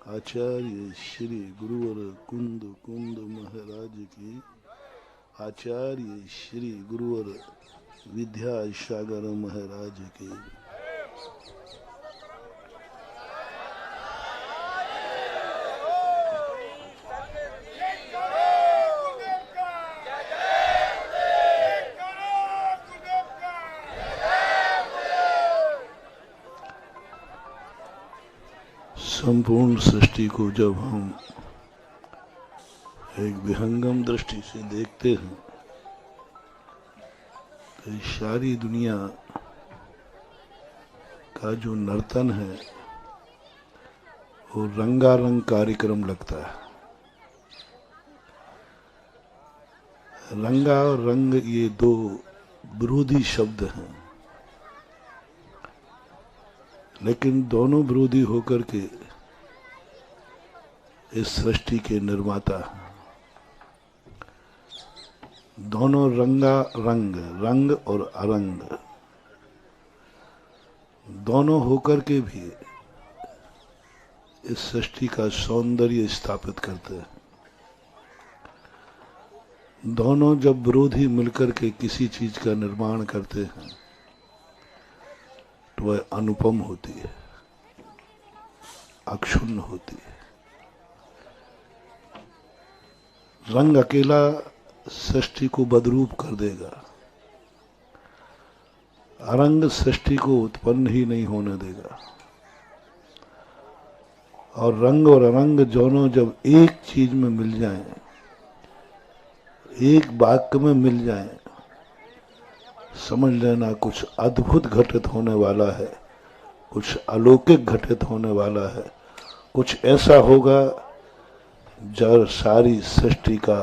आचार्य श्री गुरुवर कुंद कुंद महाराज की। आचार्य श्री गुरुवर विद्यासागर महाराज की। संपूर्ण सृष्टि को जब हम एक विहंगम दृष्टि से देखते हैं तो सारी दुनिया का जो नर्तन है वो रंगारंग कार्यक्रम लगता है। रंगा और रंग ये दो विरोधी शब्द हैं, लेकिन दोनों विरोधी होकर के इस सृष्टि के निर्माता हैं। दोनों रंगा रंग, रंग और अरंग दोनों होकर के भी इस सृष्टि का सौंदर्य स्थापित करते हैं। दोनों जब विरोधी मिलकर के किसी चीज का निर्माण करते हैं तो वह अनुपम होती है, अक्षुण्ण होती है। रंग अकेला सृष्टि को बदरूप कर देगा, अरंग सृष्टि को उत्पन्न ही नहीं होने देगा। और रंग और अरंग दोनों जब एक चीज में मिल जाएं, एक वाक्य में मिल जाएं, समझ लेना कुछ अद्भुत घटित होने वाला है, कुछ अलौकिक घटित होने वाला है। कुछ ऐसा होगा जब सारी सृष्टि का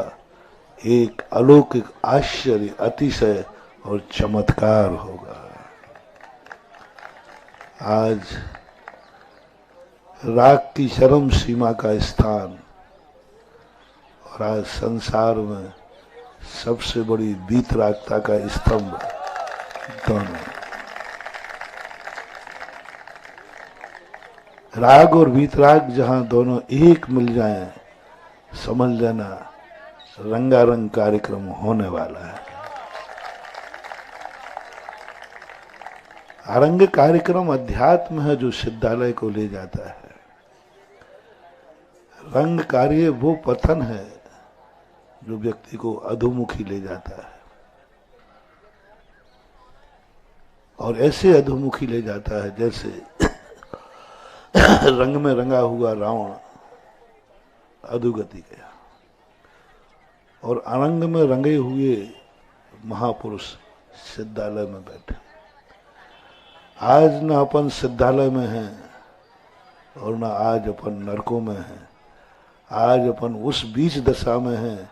एक अलौकिक आश्चर्य, अतिशय और चमत्कार होगा। आज राग की चरम सीमा का स्थान और आज संसार में सबसे बड़ी वीतरागता का स्तंभ दोनों। राग और वीतराग जहां दोनों एक मिल जाएं, समझ लेना रंगारंग कार्यक्रम होने वाला है। अरंग कार्यक्रम अध्यात्म है जो सिद्धालय को ले जाता है। रंग कार्य वो पथन है जो व्यक्ति को अधोमुखी ले जाता है, और ऐसे अधोमुखी ले जाता है जैसे रंग में रंगा हुआ रावण अधोगति गया, और अरंग में रंगे हुए महापुरुष सिद्धालय में बैठे। आज न अपन सिद्धालय में हैं और न आज अपन नरकों में हैं। आज अपन उस बीच दशा में हैं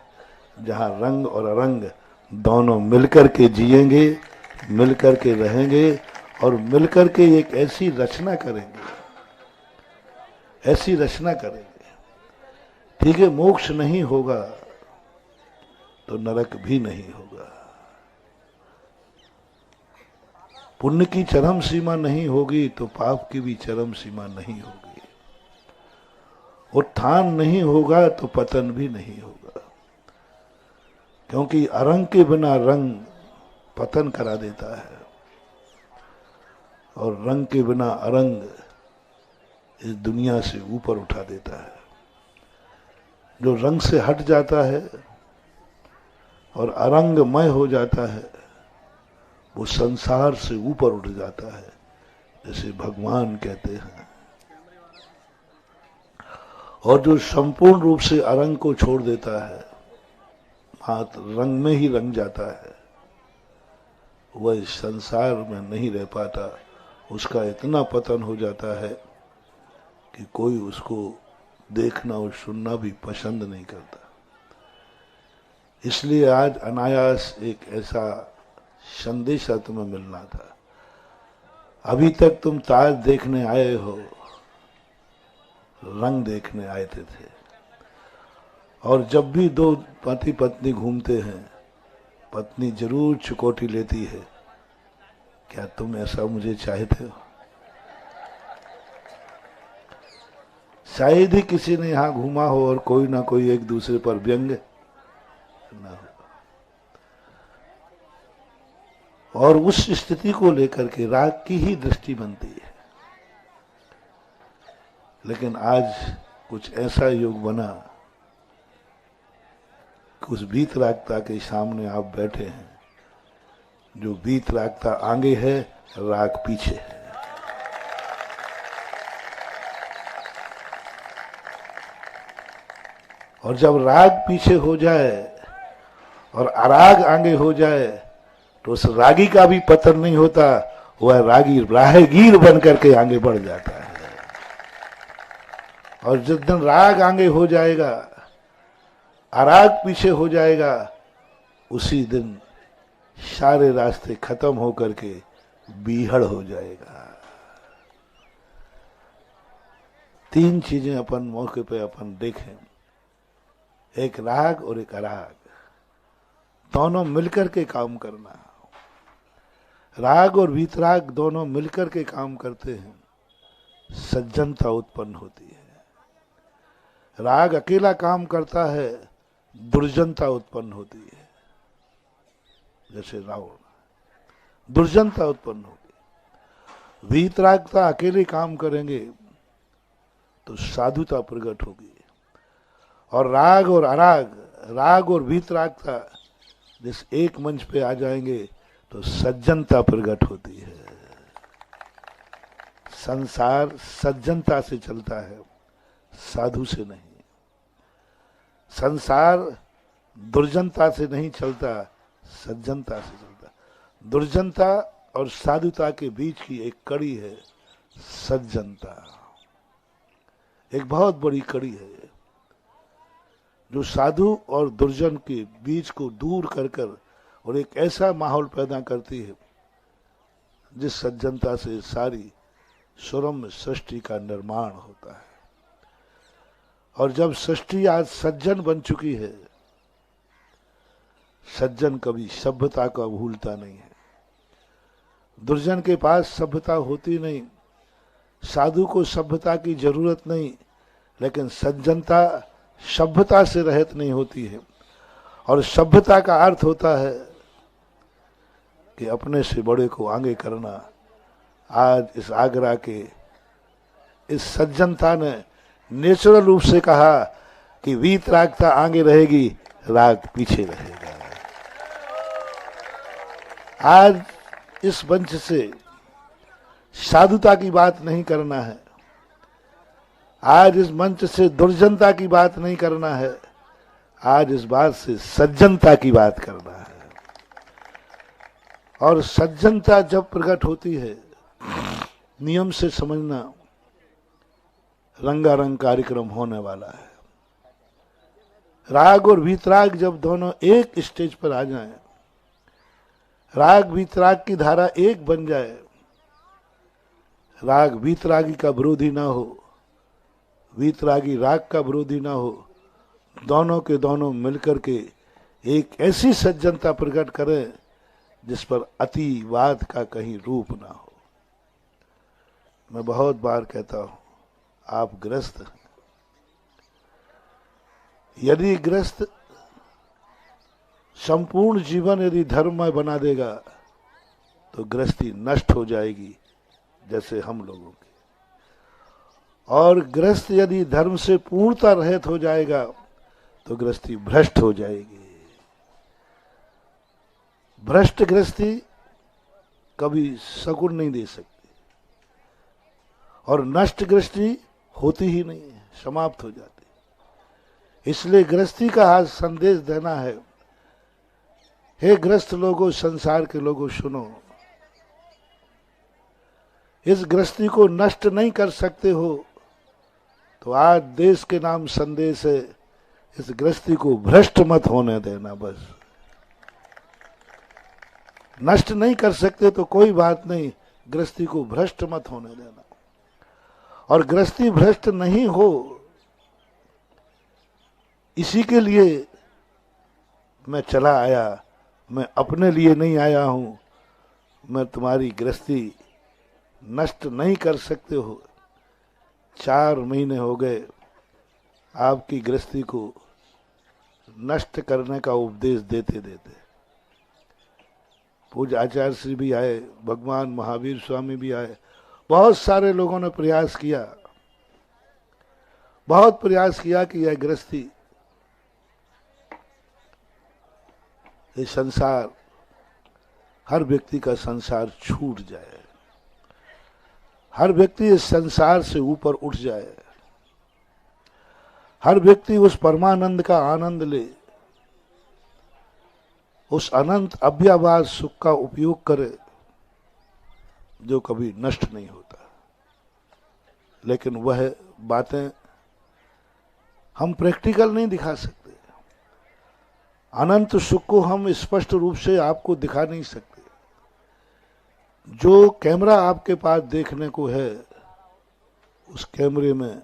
जहां रंग और अरंग दोनों मिलकर के जिएंगे, मिलकर के रहेंगे और मिलकर के एक ऐसी रचना करेंगे, ऐसी रचना करेंगे। ठीक है, मोक्ष नहीं होगा तो नरक भी नहीं होगा, पुण्य की चरम सीमा नहीं होगी तो पाप की भी चरम सीमा नहीं होगी, उत्थान नहीं होगा तो पतन भी नहीं होगा। क्योंकि अरंग के बिना रंग पतन करा देता है और रंग के बिना अरंग इस दुनिया से ऊपर उठा देता है। जो रंग से हट जाता है और अरंगमय हो जाता है वो संसार से ऊपर उठ जाता है, जैसे भगवान कहते हैं। और जो संपूर्ण रूप से अरंग को छोड़ देता है, मात्र रंग में ही रंग जाता है, वह इस संसार में नहीं रह पाता। उसका इतना पतन हो जाता है कि कोई उसको देखना और सुनना भी पसंद नहीं करता। इसलिए आज अनायास एक ऐसा संदेशा तुम्हें मिलना था। अभी तक तुम ताज देखने आए हो, रंग देखने आए थे। और जब भी दो पति पत्नी घूमते हैं, पत्नी जरूर चुकौटी लेती है, क्या तुम ऐसा मुझे चाहते हो? शायद ही किसी ने यहां घूमा हो और कोई ना कोई एक दूसरे पर व्यंग ना हो, और उस स्थिति को लेकर के राग की ही दृष्टि बनती है। लेकिन आज कुछ ऐसा युग बना, उस वीतरागता के सामने आप बैठे हैं, जो वीतरागता आगे है, राग पीछे है। और जब राग पीछे हो जाए और अराग आगे हो जाए तो उस रागी का भी पतन नहीं होता, वह रागी राहगीर बन करके आगे बढ़ जाता है। और जिस दिन राग आगे हो जाएगा, अराग पीछे हो जाएगा, उसी दिन सारे रास्ते खत्म होकर के बीहड़ हो जाएगा। तीन चीजें अपन मौके पे अपन देखें, एक राग और एक अराग, दोनों मिलकर के काम करना। राग और वीतराग दोनों मिलकर के काम करते हैं, सज्जनता उत्पन्न होती है। राग अकेला काम करता है, दुर्जनता उत्पन्न होती है। जैसे रावण, दुर्जनता उत्पन्न होगी। वीतरागता अकेले काम करेंगे तो साधुता प्रकट होगी। और राग और अराग, राग और वीतरागता जिस एक मंच पे आ जाएंगे तो सज्जनता प्रकट होती है। संसार सज्जनता से चलता है, साधु से नहीं। संसार दुर्जनता से नहीं चलता, सज्जनता से चलता। दुर्जनता और साधुता के बीच की एक कड़ी है सज्जनता, एक बहुत बड़ी कड़ी है, जो साधु और दुर्जन के बीच को दूर कर कर और एक ऐसा माहौल पैदा करती है जिस सज्जनता से सारी सुरम्य सृष्टि का निर्माण होता है। और जब सृष्टि आज सज्जन बन चुकी है, सज्जन कभी सभ्यता का भूलता नहीं है। दुर्जन के पास सभ्यता होती नहीं, साधु को सभ्यता की जरूरत नहीं, लेकिन सज्जनता सभ्यता से रहित नहीं होती है। और सभ्यता का अर्थ होता है कि अपने से बड़े को आगे करना। आज इस आगरा के इस सज्जनता ने नेचुरल रूप से कहा कि वीतरागता आगे रहेगी, राग पीछे रहेगा। आज इस मंच से साधुता की बात नहीं करना है, आज इस मंच से दुर्जनता की बात नहीं करना है, आज इस बात से सज्जनता की बात करना है। और सज्जनता जब प्रकट होती है, नियम से समझना रंगारंग कार्यक्रम होने वाला है। राग और वीतराग जब दोनों एक स्टेज पर आ जाएं, राग वीतराग की धारा एक बन जाए, राग वीतरागी का विरोधी ना हो, वीतरागी राग का विरोधी ना हो, दोनों के दोनों मिलकर के एक ऐसी सज्जनता प्रकट करें जिस पर अतिवाद का कहीं रूप ना हो। मैं बहुत बार कहता हूं, आप ग्रस्त हैं, यदि ग्रस्त संपूर्ण जीवन यदि धर्ममय बना देगा तो गृहस्थी नष्ट हो जाएगी, जैसे हम लोगों की। और गृहस्थ यदि धर्म से पूर्णता रहित हो जाएगा तो गृहस्थी भ्रष्ट हो जाएगी। भ्रष्ट गृहस्थी कभी सगुन नहीं दे सकती, और नष्ट गृहस्थी होती ही नहीं है, समाप्त हो जाती। इसलिए गृहस्थी का आज संदेश देना है, हे गृहस्थ लोगों, संसार के लोगों, सुनो, इस गृहस्थी को नष्ट नहीं कर सकते हो तो आज देश के नाम संदेश है, इस गृहस्थी को भ्रष्ट मत होने देना। बस नष्ट नहीं कर सकते तो कोई बात नहीं, गृहस्थी को भ्रष्ट मत होने देना। और गृहस्थी भ्रष्ट नहीं हो, इसी के लिए मैं चला आया। मैं अपने लिए नहीं आया हूं, मैं तुम्हारी गृहस्थी नष्ट नहीं कर सकते हो, 4 महीने हो गए आपकी गृहस्थी को नष्ट करने का उपदेश देते देते। पूज्य आचार्य श्री भी आए, भगवान महावीर स्वामी भी आए, बहुत सारे लोगों ने प्रयास किया, बहुत प्रयास किया कि यह गृहस्थी, ये संसार, हर व्यक्ति का संसार छूट जाए, हर व्यक्ति इस संसार से ऊपर उठ जाए, हर व्यक्ति उस परमानंद का आनंद ले, उस अनंत अव्यवहार सुख का उपयोग करे जो कभी नष्ट नहीं होता। लेकिन वह बातें हम प्रैक्टिकल नहीं दिखा सकते, अनंत सुख को हम स्पष्ट रूप से आपको दिखा नहीं सकते। जो कैमरा आपके पास देखने को है, उस कैमरे में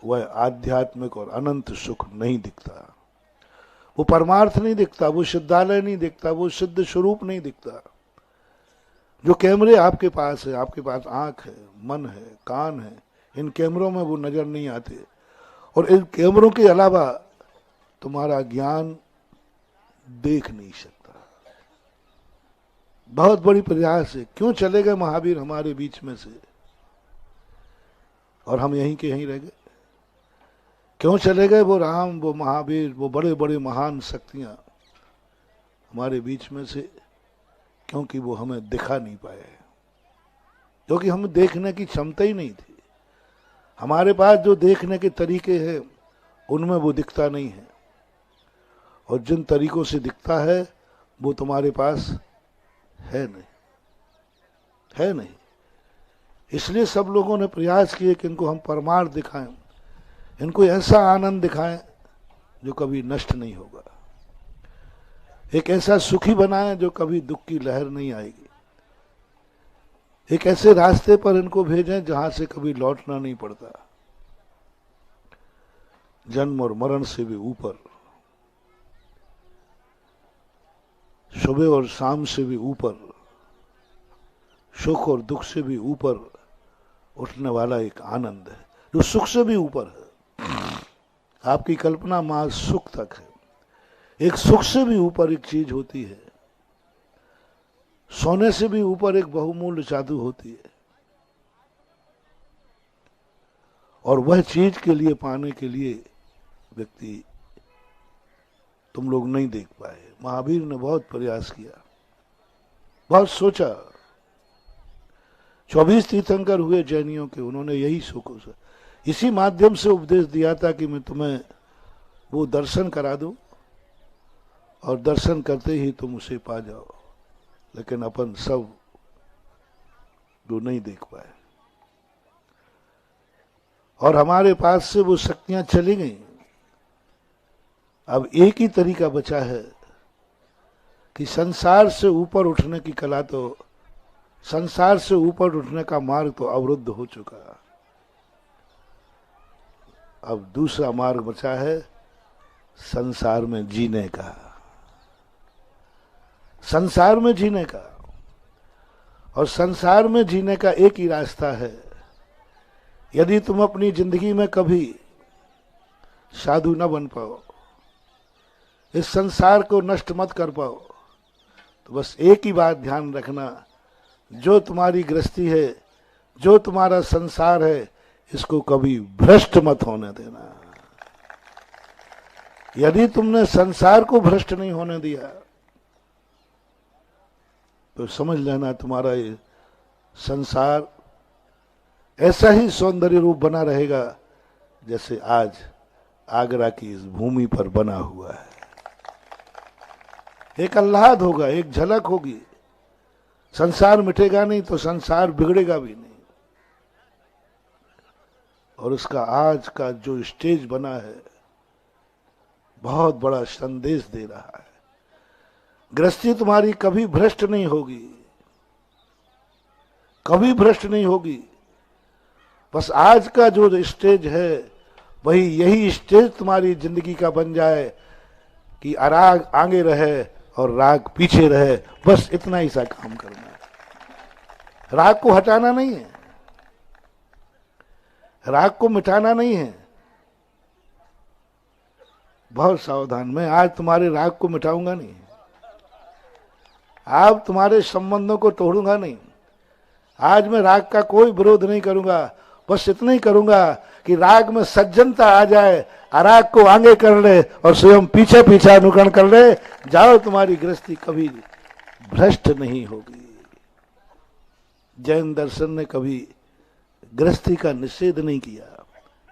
वह आध्यात्मिक और अनंत सुख नहीं दिखता, वो परमार्थ नहीं दिखता, वो सिद्धालय नहीं दिखता, वो सिद्ध स्वरूप नहीं दिखता। जो कैमरे आपके पास है, आपके पास आंख है, मन है, कान है, इन कैमरों में वो नजर नहीं आते। और इन कैमरों के अलावा तुम्हारा ज्ञान देख नहीं सकता। बहुत बड़ी प्रयास है, क्यों चले गए महावीर हमारे बीच में से और हम यहीं के यहीं रह गए? क्यों चले गए वो राम, वो महावीर, वो बड़े बड़े महान शक्तियां हमारे बीच में से? क्योंकि वो हमें दिखा नहीं पाए, क्योंकि हमें देखने की क्षमता ही नहीं थी। हमारे पास जो देखने के तरीके हैं उनमें वो दिखता नहीं है, और जिन तरीकों से दिखता है वो तुम्हारे पास है नहीं, है नहीं। इसलिए सब लोगों ने प्रयास किए कि इनको हम परमार्थ दिखाएं, इनको ऐसा आनंद दिखाएं जो कभी नष्ट नहीं होगा, एक ऐसा सुखी बनाएं जो कभी दुख की लहर नहीं आएगी, एक ऐसे रास्ते पर इनको भेजें जहां से कभी लौटना नहीं पड़ता, जन्म और मरण से भी ऊपर, सुबह और शाम से भी ऊपर, सुख और दुख से भी ऊपर उठने वाला एक आनंद है जो सुख से भी ऊपर है। आपकी कल्पना मां सुख तक है, एक सुख से भी ऊपर एक चीज होती है, सोने से भी ऊपर एक बहुमूल्य जादू होती है, और वह चीज के लिए पाने के लिए व्यक्ति तुम लोग नहीं देख पाए। महावीर ने बहुत प्रयास किया, बहुत सोचा। 24 तीर्थंकर हुए जैनियों के, उन्होंने यही सोचा, इसी माध्यम से उपदेश दिया था कि मैं तुम्हें वो दर्शन करा दूं और दर्शन करते ही तुम उसे पा जाओ। लेकिन अपन सब जो नहीं देख पाए, और हमारे पास से वो शक्तियां चली गई। अब एक ही तरीका बचा है कि संसार से ऊपर उठने की कला, तो संसार से ऊपर उठने का मार्ग तो अवरुद्ध हो चुका, अब दूसरा मार्ग बचा है संसार में जीने का, संसार में जीने का। और संसार में जीने का एक ही रास्ता है, यदि तुम अपनी जिंदगी में कभी साधु न बन पाओ, इस संसार को नष्ट मत कर पाओ, तो बस एक ही बात ध्यान रखना, जो तुम्हारी गृहस्थी है, जो तुम्हारा संसार है, इसको कभी भ्रष्ट मत होने देना। यदि तुमने संसार को भ्रष्ट नहीं होने दिया तो समझ लेना तुम्हारा ये संसार ऐसा ही सौंदर्य रूप बना रहेगा जैसे आज आगरा की इस भूमि पर बना हुआ है। एक आह्लाद होगा, एक झलक होगी। संसार मिटेगा नहीं तो संसार बिगड़ेगा भी नहीं। और उसका आज का जो स्टेज बना है बहुत बड़ा संदेश दे रहा है। गृहस्थी तुम्हारी कभी भ्रष्ट नहीं होगी, कभी भ्रष्ट नहीं होगी। बस आज का जो स्टेज है वही, यही स्टेज तुम्हारी जिंदगी का बन जाए कि अराग आगे रहे और राग पीछे रहे, बस इतना ही सा काम करना है। राग को हटाना नहीं है, राग को मिटाना नहीं है। बहुत सावधान, मैं आज तुम्हारे राग को मिटाऊंगा नहीं, आज तुम्हारे संबंधों को तोड़ूंगा नहीं, आज मैं राग का कोई विरोध नहीं करूंगा। बस इतना ही करूंगा कि राग में सज्जनता आ जाए, अराग को आगे कर ले और स्वयं पीछे पीछे अनुकरण कर ले, जाओ तुम्हारी गृहस्थी कभी भ्रष्ट नहीं होगी। जैन दर्शन ने कभी गृहस्थी का निषेध नहीं किया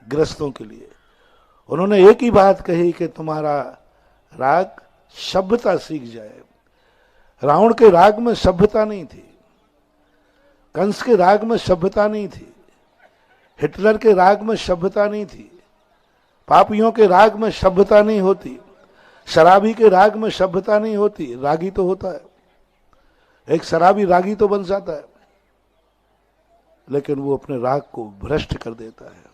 गृहस्थों के लिए। उन्होंने एक ही बात कही कि तुम्हारा राग सभ्यता सीख जाए। रावण के राग में सभ्यता नहीं थी, कंस के राग में सभ्यता नहीं थी, हिटलर के राग में सभ्यता नहीं थी, पापियों के राग में सभ्यता नहीं होती, शराबी के राग में सभ्यता नहीं होती। रागी तो होता है, एक शराबी रागी तो बन जाता है, लेकिन वो अपने राग को भ्रष्ट कर देता है।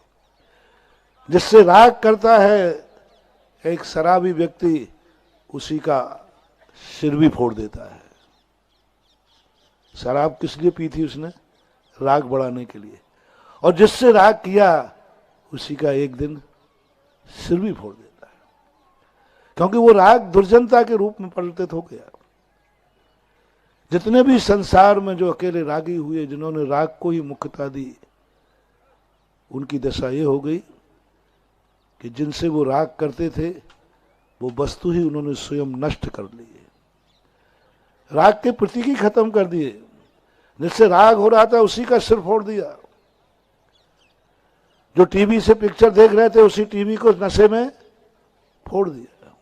जिससे राग करता है एक शराबी व्यक्ति, उसी का सिर भी फोड़ देता है। शराब किस लिए पी थी उसने? राग बढ़ाने के लिए। और जिससे राग किया उसी का एक दिन सिर भी फोड़ देता है, क्योंकि वो राग दुर्जनता के रूप में परिवर्तित हो गया। जितने भी संसार में जो अकेले रागी हुए, जिन्होंने राग को ही मुख्यता दी, उनकी दशा ये हो गई कि जिनसे वो राग करते थे वो वस्तु ही उन्होंने स्वयं नष्ट कर ली है। राग के प्रतीक ही खत्म कर दिए। जिससे राग हो रहा था उसी का सिर फोड़ दिया। जो टीवी से पिक्चर देख रहे थे उसी टीवी को नशे में फोड़ दिया।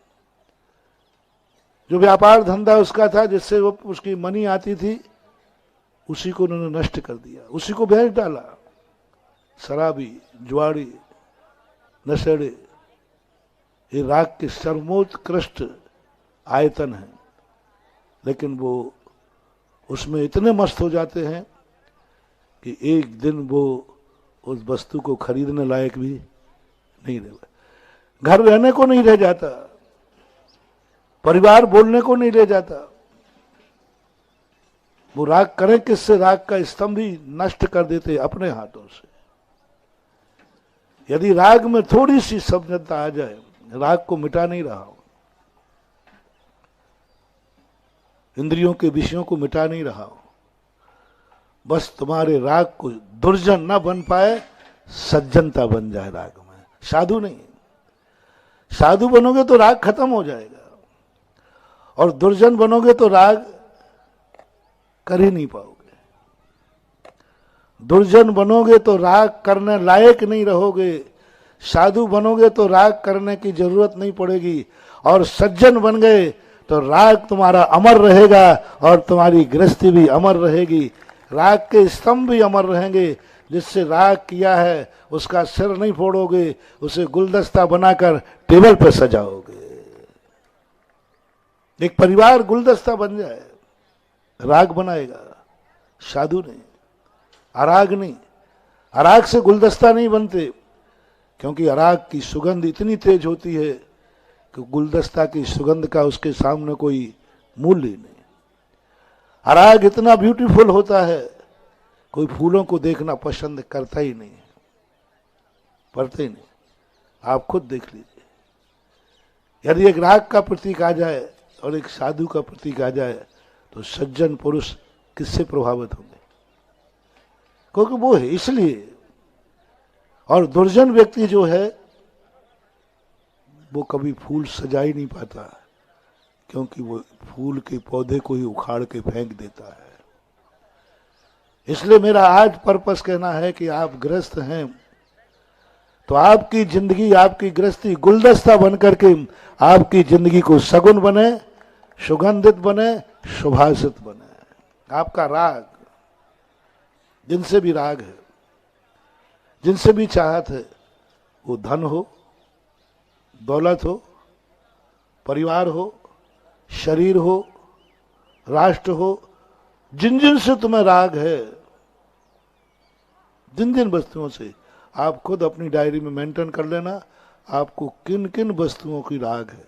जो व्यापार धंधा उसका था, जिससे वो उसकी मनी आती थी, उसी को उन्होंने नष्ट कर दिया, उसी को बेच डाला। शराबी, जुआड़ी, नशेड़े, ये राग के सर्वोत्कृष्ट आयतन है, लेकिन वो उसमें इतने मस्त हो जाते हैं कि एक दिन वो उस वस्तु को खरीदने लायक भी नहीं रह, घर रहने को नहीं रह जाता, परिवार बोलने को नहीं ले जाता। वो राग करें किससे? राग का स्तंभ ही नष्ट कर देते अपने हाथों से। यदि राग में थोड़ी सी सभ्यता आ जाए, राग को मिटा नहीं रहा हो, इंद्रियों के विषयों को मिटा नहीं रहा हो, बस तुम्हारे राग को दुर्जन न बन पाए, सज्जनता बन जाए राग में, साधु नहीं। साधु बनोगे तो राग खत्म हो जाएगा, और दुर्जन बनोगे तो राग कर ही नहीं पाओगे। दुर्जन बनोगे तो राग करने लायक नहीं रहोगे, साधु बनोगे तो राग करने की जरूरत नहीं पड़ेगी, और सज्जन बन गए तो राग तुम्हारा अमर रहेगा और तुम्हारी गृहस्थी भी अमर रहेगी। राग के स्तंभ भी अमर रहेंगे। जिससे राग किया है उसका सिर नहीं फोड़ोगे, उसे गुलदस्ता बनाकर टेबल पर सजाओगे। एक परिवार गुलदस्ता बन जाए, राग बनाएगा, साधु नहीं, अराग नहीं। अराग से गुलदस्ता नहीं बनते, क्योंकि अराग की सुगंध इतनी तेज होती है कि गुलदस्ता की सुगंध का उसके सामने कोई मूल्य नहीं। अराग इतना ब्यूटीफुल होता है, कोई फूलों को देखना पसंद करता ही नहीं, पढ़ते ही नहीं। आप खुद देख लीजिए। यदि एक राग का प्रतीक आ जाए और एक साधु का प्रतीक आ जाए तो सज्जन पुरुष किससे प्रभावित होंगे? क्योंकि वो है इसलिए। और दुर्जन व्यक्ति जो है वो कभी फूल सजा ही नहीं पाता, क्योंकि वो फूल के पौधे को ही उखाड़ के फेंक देता है। इसलिए मेरा आज पर्पस कहना है कि आप गृहस्थ हैं तो आपकी जिंदगी, आपकी गृहस्थी गुलदस्ता बनकर के आपकी जिंदगी को सगुन बने, सुगंधित बने, सुभाषित बने। आपका राग, जिनसे भी राग है, जिनसे भी चाहत है, वो धन हो, दौलत हो, परिवार हो, शरीर हो, राष्ट्र हो, जिन जिन से तुम्हें राग है, जिन जिन वस्तुओं से, आप खुद अपनी डायरी में मेंटेन कर लेना आपको किन किन वस्तुओं की राग है,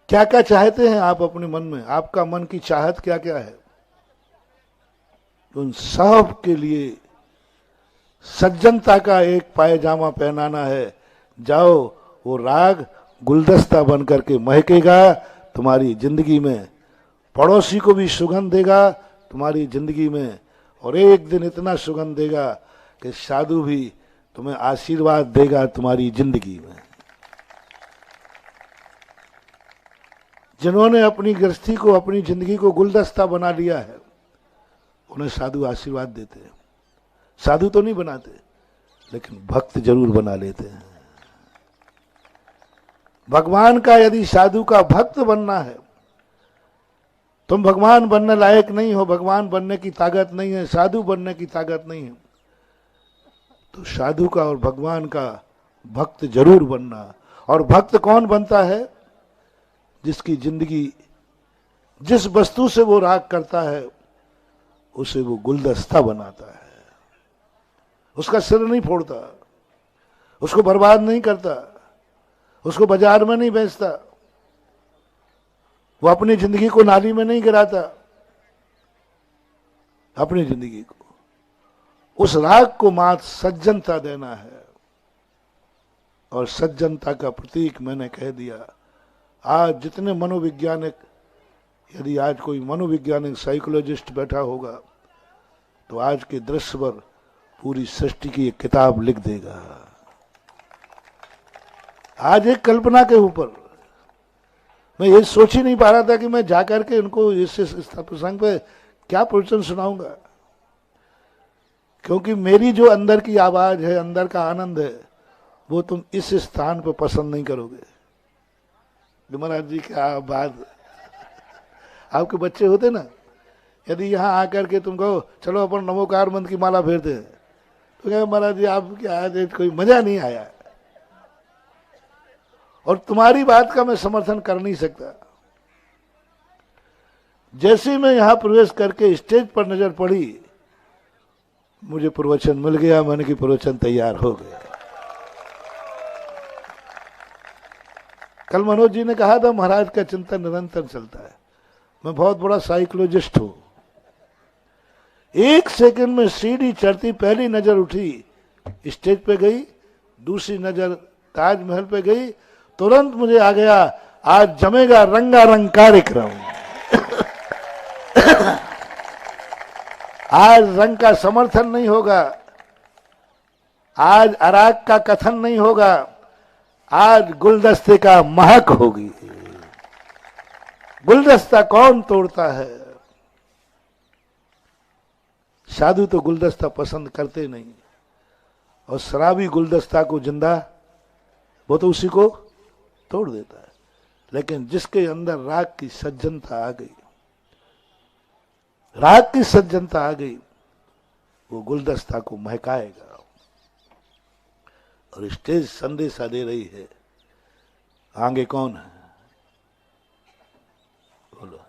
क्या क्या चाहते हैं आप अपने मन में, आपका मन की चाहत क्या क्या है। उन सब के लिए सज्जनता का एक पायजामा पहनाना है, जाओ वो राग गुलदस्ता बन करके महकेगा तुम्हारी जिंदगी में, पड़ोसी को भी सुगंध देगा तुम्हारी जिंदगी में, और एक दिन इतना सुगंध देगा कि साधु भी तुम्हें आशीर्वाद देगा तुम्हारी जिंदगी में। जिन्होंने अपनी गृहस्थी को, अपनी जिंदगी को गुलदस्ता बना लिया है, उन्हें साधु आशीर्वाद देते हैं। साधु तो नहीं बनाते, लेकिन भक्त जरूर बना लेते हैं। भगवान का यदि साधु का भक्त बनना है, तुम भगवान बनने लायक नहीं हो, भगवान बनने की ताकत नहीं है, साधु बनने की ताकत नहीं है, तो साधु का और भगवान का भक्त जरूर बनना। और भक्त कौन बनता है? जिसकी जिंदगी, जिस वस्तु से वो राग करता है उसे वो गुलदस्ता बनाता है, उसका सिर नहीं फोड़ता, उसको बर्बाद नहीं करता, उसको बाजार में नहीं बेचता, वो अपनी जिंदगी को नाली में नहीं गिराता, अपनी जिंदगी को, उस राग को मात सज्जनता देना है। और सज्जनता का प्रतीक मैंने कह दिया। आज जितने मनोवैज्ञानिक, यदि आज कोई मनोवैज्ञानिक साइकोलॉजिस्ट बैठा होगा तो आज के दृश्य पर पूरी सृष्टि की एक किताब लिख देगा। आज एक कल्पना के ऊपर मैं ये सोच ही नहीं पा रहा था कि मैं जाकर के उनको इस प्रसंग पे क्या प्रवचन सुनाऊंगा, क्योंकि मेरी जो अंदर की आवाज है, अंदर का आनंद है, वो तुम इस स्थान पर पसंद नहीं करोगे। महाराज जी क्या बात, आपके बच्चे होते ना, यदि यहाँ आकर के तुम कहो चलो अपन नमोकार मंत्र की माला फेरते हैं, तो क्या महाराज जी आप क्या आज कोई मजा नहीं आया, और तुम्हारी बात का मैं समर्थन कर नहीं सकता। जैसे मैं यहां प्रवेश करके स्टेज पर नजर पड़ी, मुझे प्रवचन मिल गया, मन की प्रवचन तैयार हो गया। कल मनोज जी ने कहा था महाराज का चिंतन निरंतर चलता है। मैं बहुत बड़ा साइकोलॉजिस्ट हूं। एक सेकंड में सीढ़ी चढ़ती, पहली नजर उठी स्टेज पे गई, दूसरी नजर ताजमहल पे गई, तुरंत मुझे आ गया आज जमेगा रंगारंग कार्यक्रम। आज रंग का समर्थन नहीं होगा, आज अराग का कथन नहीं होगा, आज गुलदस्ते का महक होगी। गुलदस्ता कौन तोड़ता है? साधु तो गुलदस्ता पसंद करते नहीं, और शराबी गुलदस्ता को जिंदा, वो तो उसी को तोड़ देता है। लेकिन जिसके अंदर राग की सज्जनता आ गई, राग की सज्जनता आ गई, वो गुलदस्ता को महकाएगा। और स्टेज संदेशा दे रही है, आगे कौन है? बोलो।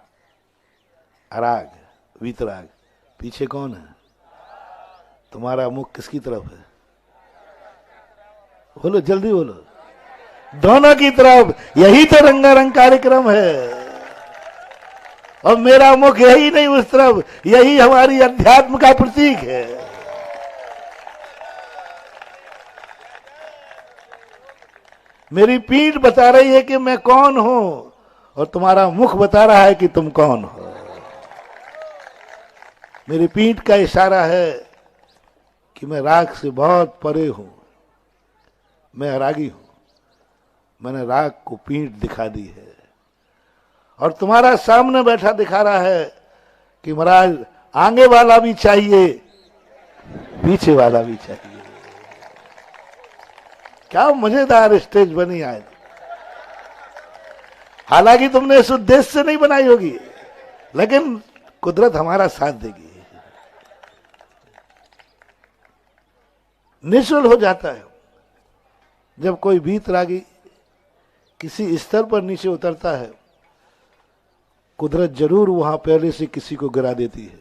अराग, वीतराग, पीछे कौन है? तुम्हारा मुख किसकी तरफ है? बोलो, जल्दी बोलो। दोनों की तरफ। यही तो रंगारंग कार्यक्रम है। और मेरा मुख यही नहीं उस तरफ, यही हमारी अध्यात्म का प्रतीक है। मेरी पीठ बता रही है कि मैं कौन हूं, और तुम्हारा मुख बता रहा है कि तुम कौन हो। मेरी पीठ का इशारा है कि मैं राग से बहुत परे हूं, मैं अरागी हूं, मैंने राग को पीठ दिखा दी है। और तुम्हारा सामने बैठा दिखा रहा है कि महाराज आगे वाला भी चाहिए, पीछे वाला भी चाहिए। क्या मजेदार स्टेज बनी आज। हालांकि तुमने इस उद्देश्य से नहीं बनाई होगी, लेकिन कुदरत हमारा साथ देगी। निश्चल हो जाता है जब कोई वीतरागी किसी स्तर पर नीचे उतरता है, कुदरत जरूर वहां पहले से किसी को गिरा देती है।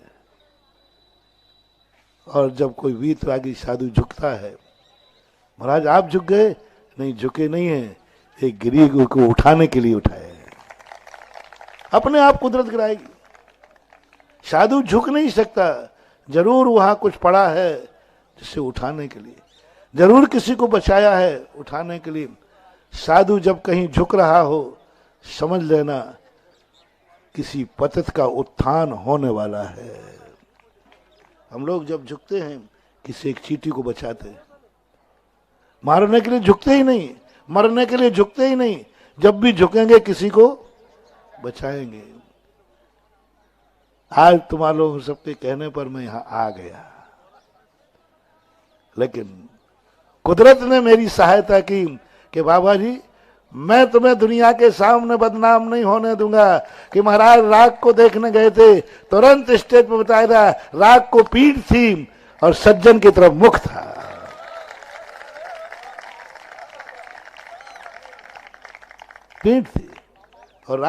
और जब कोई वीतरागी साधु झुकता है, महाराज आप झुक गए? नहीं, झुके नहीं है, एक गरीब को उठाने के लिए उठाया है। अपने आप कुदरत गिराएगी। साधु झुक नहीं सकता, जरूर वहां कुछ पड़ा है जिसे उठाने के लिए, जरूर किसी को बचाया है उठाने के लिए। साधु जब कहीं झुक रहा हो, समझ लेना किसी पतित का उत्थान होने वाला है। हम लोग जब झुकते हैं किसी एक चींटी को बचाते हैं, मारने के लिए झुकते ही नहीं, मरने के लिए झुकते ही नहीं, जब भी झुकेंगे किसी को बचाएंगे। आज तुम्हारे लोग सबके कहने पर मैं यहां आ गया, लेकिन कुदरत ने मेरी सहायता की कि बाबा जी मैं तुम्हें दुनिया के सामने बदनाम नहीं होने दूंगा कि महाराज राग को देखने गए थे, तुरंत स्टेज पर बताया था राग को पीठ थी और सज्जन की तरफ मुख था। पीठ थी और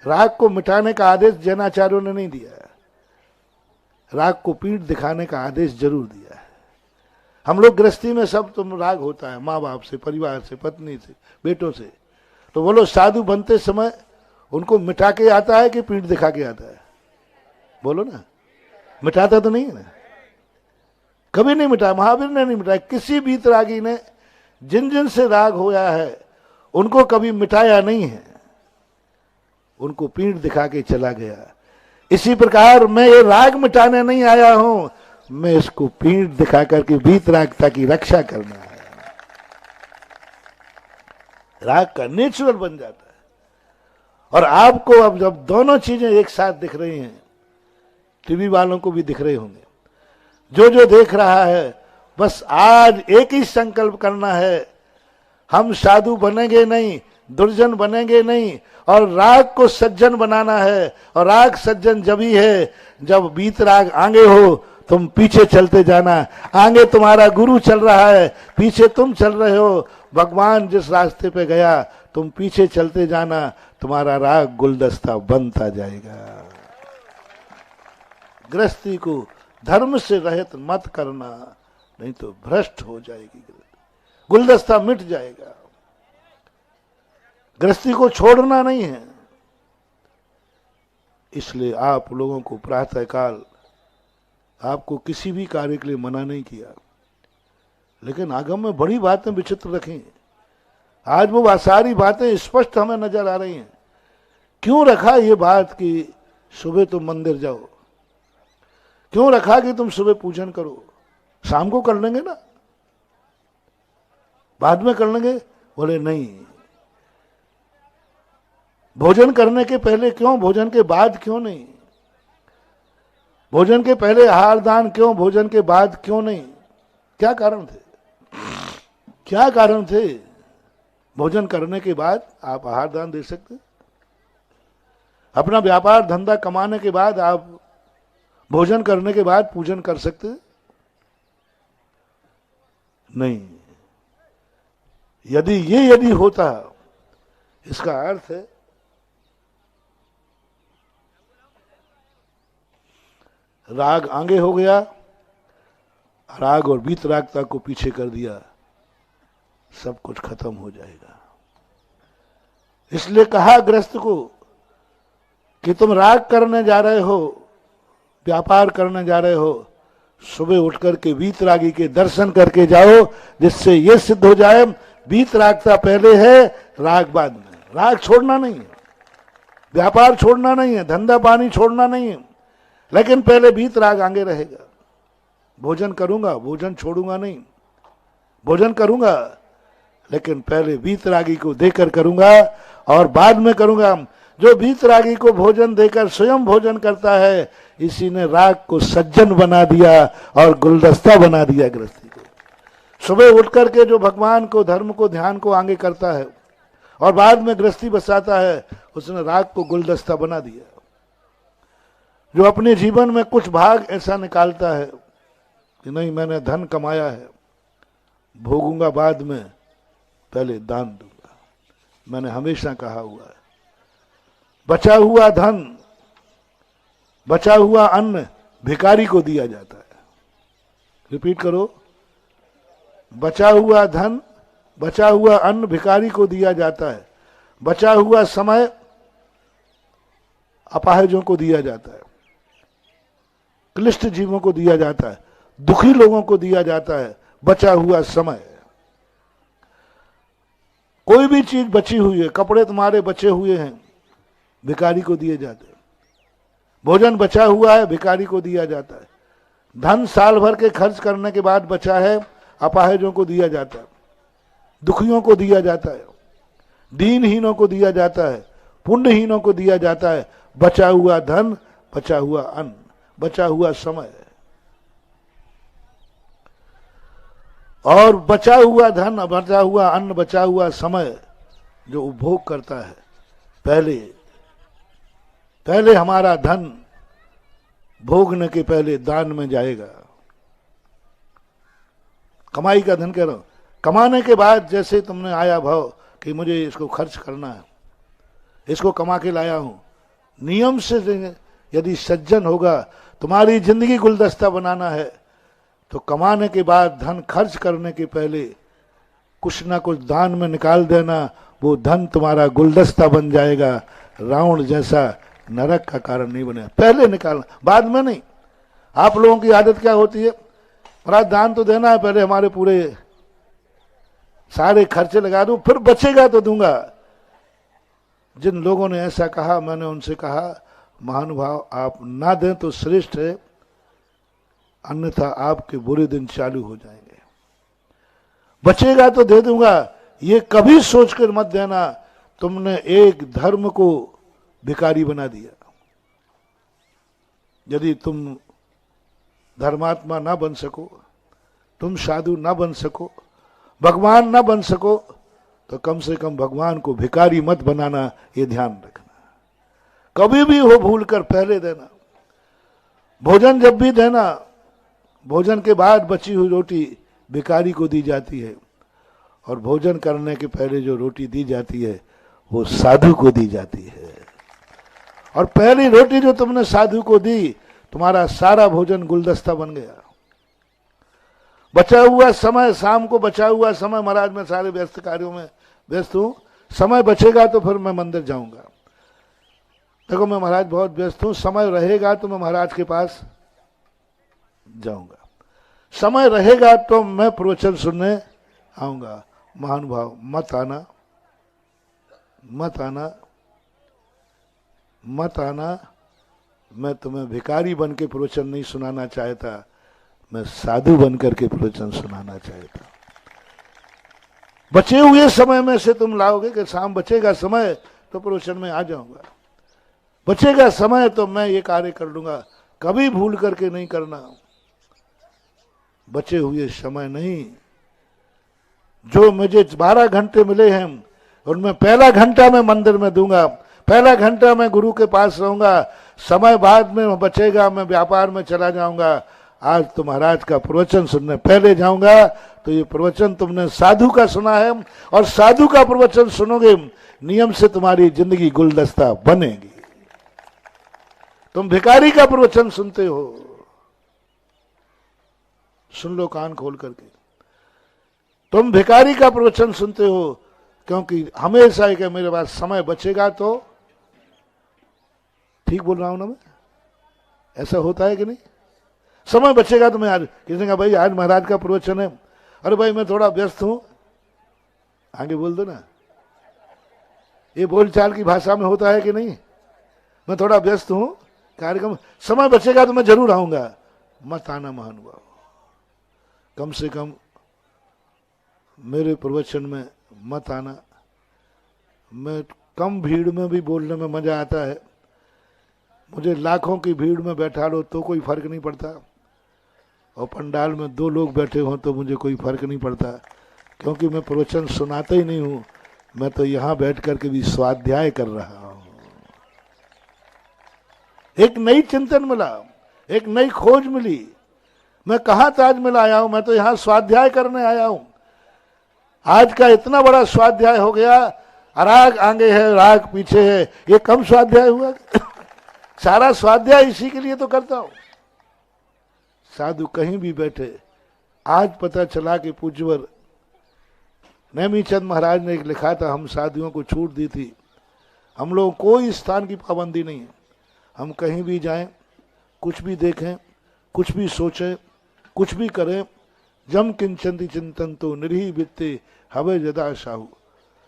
राग को मिटाने का आदेश जैनाचार्यों ने नहीं दिया, राग को पीठ दिखाने का आदेश जरूर दिया है। हम लोग गृहस्थी में सब तुम राग होता है, माँ बाप से, परिवार से, पत्नी से, बेटों से, तो बोलो साधु बनते समय उनको मिटा के आता है कि पीठ दिखा के आता है? बोलो ना, मिटाता तो नहीं है ना, कभी नहीं मिटाया, महावीर ने नहीं मिटाया, किसी भी वीतरागी ने जिन जिन से राग होया है उनको कभी मिटाया नहीं है, उनको पीठ दिखा के चला गया। इसी प्रकार मैं ये राग मिटाने नहीं आया हूं, मैं इसको पीठ दिखा करके वीतरागता की रक्षा करना है। राग का नेचुरल बन जाता है। और आपको अब जब दोनों चीजें एक साथ दिख रही हैं, टीवी वालों को भी दिख रहे होंगे, जो जो देख रहा है, बस आज एक ही संकल्प करना है, हम साधु बनेंगे नहीं, दुर्जन बनेंगे नहीं, और राग को सज्जन बनाना है। और राग सज्जन जब ही है जब वीतराग आगे हो, तुम पीछे चलते जाना, आगे तुम्हारा गुरु चल रहा है, पीछे तुम चल रहे हो, भगवान जिस रास्ते पे गया तुम पीछे चलते जाना, तुम्हारा राग गुलदस्ता बनता जाएगा। गृहस्थी को धर्म से रहित मत करना, नहीं तो भ्रष्ट हो जाएगी, गुलदस्ता मिट जाएगा। गृहस्थी को छोड़ना नहीं है। इसलिए आप लोगों को प्रातःकाल आपको किसी भी कार्य के लिए मना नहीं किया, लेकिन आगम में बड़ी बातें विचित्र रखी। आज वो सारी बातें स्पष्ट हमें नजर आ रही हैं। क्यों रखा ये बात कि सुबह तुम मंदिर जाओ, क्यों रखा कि तुम सुबह पूजन करो, शाम को कर लेंगे ना, बाद में कर लेंगे? बोले नहीं, भोजन करने के पहले क्यों, भोजन के बाद क्यों नहीं? भोजन के पहले आहार दान क्यों, भोजन के बाद क्यों नहीं? क्या कारण थे? क्या कारण थे? भोजन करने के बाद आप आहार दान दे सकते, अपना व्यापार धंधा कमाने के बाद आप भोजन करने के बाद पूजन कर सकते नहीं। यदि होता, इसका अर्थ है राग आगे हो गया, राग और वीतरागता को पीछे कर दिया, सब कुछ खत्म हो जाएगा। इसलिए कहा गृहस्थ को कि तुम राग करने जा रहे हो, व्यापार करने जा रहे हो, सुबह उठकर के वीतरागी के दर्शन करके जाओ, जिससे यह सिद्ध हो जाए वीतरागता पहले है, राग बाद में। राग छोड़ना नहीं है, व्यापार छोड़ना नहीं है, धंधा पानी छोड़ना नहीं है, लेकिन पहले वीतराग आगे रहेगा। भोजन करूंगा, भोजन छोड़ूंगा नहीं, भोजन करूंगा, लेकिन पहले वीतरागी को देकर करूंगा और बाद में करूंगा। जो वीतरागी को भोजन देकर स्वयं भोजन करता है, इसी ने राग को सज्जन बना दिया और गुलदस्ता बना दिया गृहस्थी को। सुबह उठ करके जो भगवान को, धर्म को, ध्यान को आगे करता है और बाद में गृहस्थी बसाता है, उसने राग को गुलदस्ता बना दिया। जो अपने जीवन में कुछ भाग ऐसा निकालता है कि नहीं मैंने धन कमाया है, भोगूंगा बाद में, पहले दान दूंगा। मैंने हमेशा कहा हुआ है, बचा हुआ धन, बचा हुआ अन्न भिखारी को दिया जाता है। रिपीट करो, बचा हुआ धन, बचा हुआ अन्न भिखारी को दिया जाता है, बचा हुआ समय अपाहिजों को दिया जाता है, क्लिष्ट जीवों को दिया जाता है, दुखी लोगों को दिया जाता है बचा हुआ समय। कोई भी चीज बची हुई है, कपड़े तुम्हारे बचे हुए हैं, भिखारी को दिए जाते हैं। भोजन बचा हुआ है, भिखारी को दिया जाता है। धन साल भर के खर्च करने के बाद बचा है, अपाहिजों को दिया जाता है, दुखियों को दिया जाता है, दीनहीनों को दिया जाता है, पुण्यहीनों को दिया जाता है। बचा हुआ धन, बचा हुआ अन्न, बचा हुआ समय। और बचा हुआ धन, बचा हुआ अन्न, बचा हुआ समय जो उपभोग करता है, पहले हमारा धन भोगने के पहले दान में जाएगा। कमाई का धन कह रहा हूं, कमाने के बाद जैसे तुमने आया भाव कि मुझे इसको खर्च करना है, इसको कमा के लाया हूं, नियम से यदि सज्जन होगा, तुम्हारी जिंदगी गुलदस्ता बनाना है, तो कमाने के बाद धन खर्च करने के पहले कुछ ना कुछ दान में निकाल देना। वो धन तुम्हारा गुलदस्ता बन जाएगा, रावण जैसा नरक का कारण नहीं बने। पहले निकालना, बाद में नहीं। आप लोगों की आदत क्या होती है, महाराज दान तो देना है, पहले हमारे पूरे सारे खर्चे लगा दूं, फिर बचेगा तो दूंगा। जिन लोगों ने ऐसा कहा, मैंने उनसे कहा, महानुभाव आप ना दें तो श्रेष्ठ है, अन्यथा आपके बुरे दिन चालू हो जाएंगे। बचेगा तो दे दूंगा, ये कभी सोचकर मत देना तुमने एक धर्म को भिखारी बना दिया। यदि तुम धर्मात्मा ना बन सको, तुम साधु ना बन सको, भगवान ना बन सको, तो कम से कम भगवान को भिखारी मत बनाना, ये ध्यान रखना। कभी भी हो भूल कर पहले देना। भोजन जब भी देना, भोजन के बाद बची हुई रोटी भिखारी को दी जाती है, और भोजन करने के पहले जो रोटी दी जाती है वो साधु को दी जाती है। और पहली रोटी जो तुमने साधु को दी, तुम्हारा सारा भोजन गुलदस्ता बन गया। बचा हुआ समय, शाम को बचा हुआ समय, महाराज मैं सारे व्यस्त कार्यों में व्यस्त हूं, समय बचेगा तो फिर मैं मंदिर जाऊंगा। देखो मैं महाराज बहुत व्यस्त हूं, समय रहेगा तो मैं महाराज के पास जाऊंगा, समय रहेगा तो मैं प्रवचन सुनने आऊंगा। महानुभाव मत आना, मत आना, मत आना। मैं तुम्हें भिखारी बन के प्रवचन नहीं सुनाना चाहता, मैं साधु बन करके प्रवचन सुनाना चाहता। बचे हुए समय में से तुम लाओगे कि शाम बचेगा समय तो प्रवचन में आ जाऊंगा, बचेगा समय तो मैं ये कार्य कर लूंगा। कभी भूल करके नहीं करना। बचे हुए समय नहीं, जो मुझे 12 घंटे मिले हैं उनमें पहला घंटा मैं मंदिर में दूंगा, पहला घंटा मैं गुरु के पास रहूंगा। समय बाद में बचेगा, मैं व्यापार में चला जाऊंगा। आज तो महाराज का प्रवचन सुनने पहले जाऊंगा। तो ये प्रवचन तुमने साधु का सुना है, और साधु का प्रवचन सुनोगे, नियम से तुम्हारी जिंदगी गुलदस्ता बनेगी। तुम भिखारी का प्रवचन सुनते हो, सुन लो कान खोल करके। तुम भिखारी का प्रवचन सुनते हो, क्योंकि हमेशा है कि मेरे पास समय बचेगा तो, ठीक बोल रहा हूं ना मैं? ऐसा होता है कि नहीं? समय बचेगा तो मैं आज, किसी ने कहा भाई आज महाराज का प्रवचन है, अरे भाई मैं थोड़ा व्यस्त हूं, आगे बोल दो ना। ये बोलचाल की भाषा में होता है कि नहीं? मैं थोड़ा व्यस्त हूं, कार्यक्रम, समय बचेगा तो मैं जरूर आऊंगा। मत आना महानुभाव, कम से कम मेरे प्रवचन में मत आना। मैं कम भीड़ में भी बोलने में मजा आता है। मुझे लाखों की भीड़ में बैठा लो तो कोई फर्क नहीं पड़ता, और पंडाल में 2 लोग बैठे हों तो मुझे कोई फर्क नहीं पड़ता, क्योंकि मैं प्रवचन सुनाता ही नहीं हूं। मैं तो यहां बैठ करके भी स्वाध्याय कर रहा हूं। एक नई चिंतन मिला, एक नई खोज मिली। मैं कहां ताजमहल आया हूं, मैं तो यहां स्वाध्याय करने आया हूं। आज का इतना बड़ा स्वाध्याय हो गया, राग आगे है, राग पीछे है, ये कम स्वाध्याय हुआ? सारा स्वाध्याय इसी के लिए तो करता हूं। साधु कहीं भी बैठे। आज पता चला कि पूज्यवर नेमीचंद महाराज ने एक लिखा था, हम साधुओं को छूट दी थी, हम लोग कोई स्थान की पाबंदी नहीं है, हम कहीं भी जाएं, कुछ भी देखें, कुछ भी सोचें, कुछ भी करें, जम किंचंती चिंतन तो निरीह वित्ते हवे जदा साहू।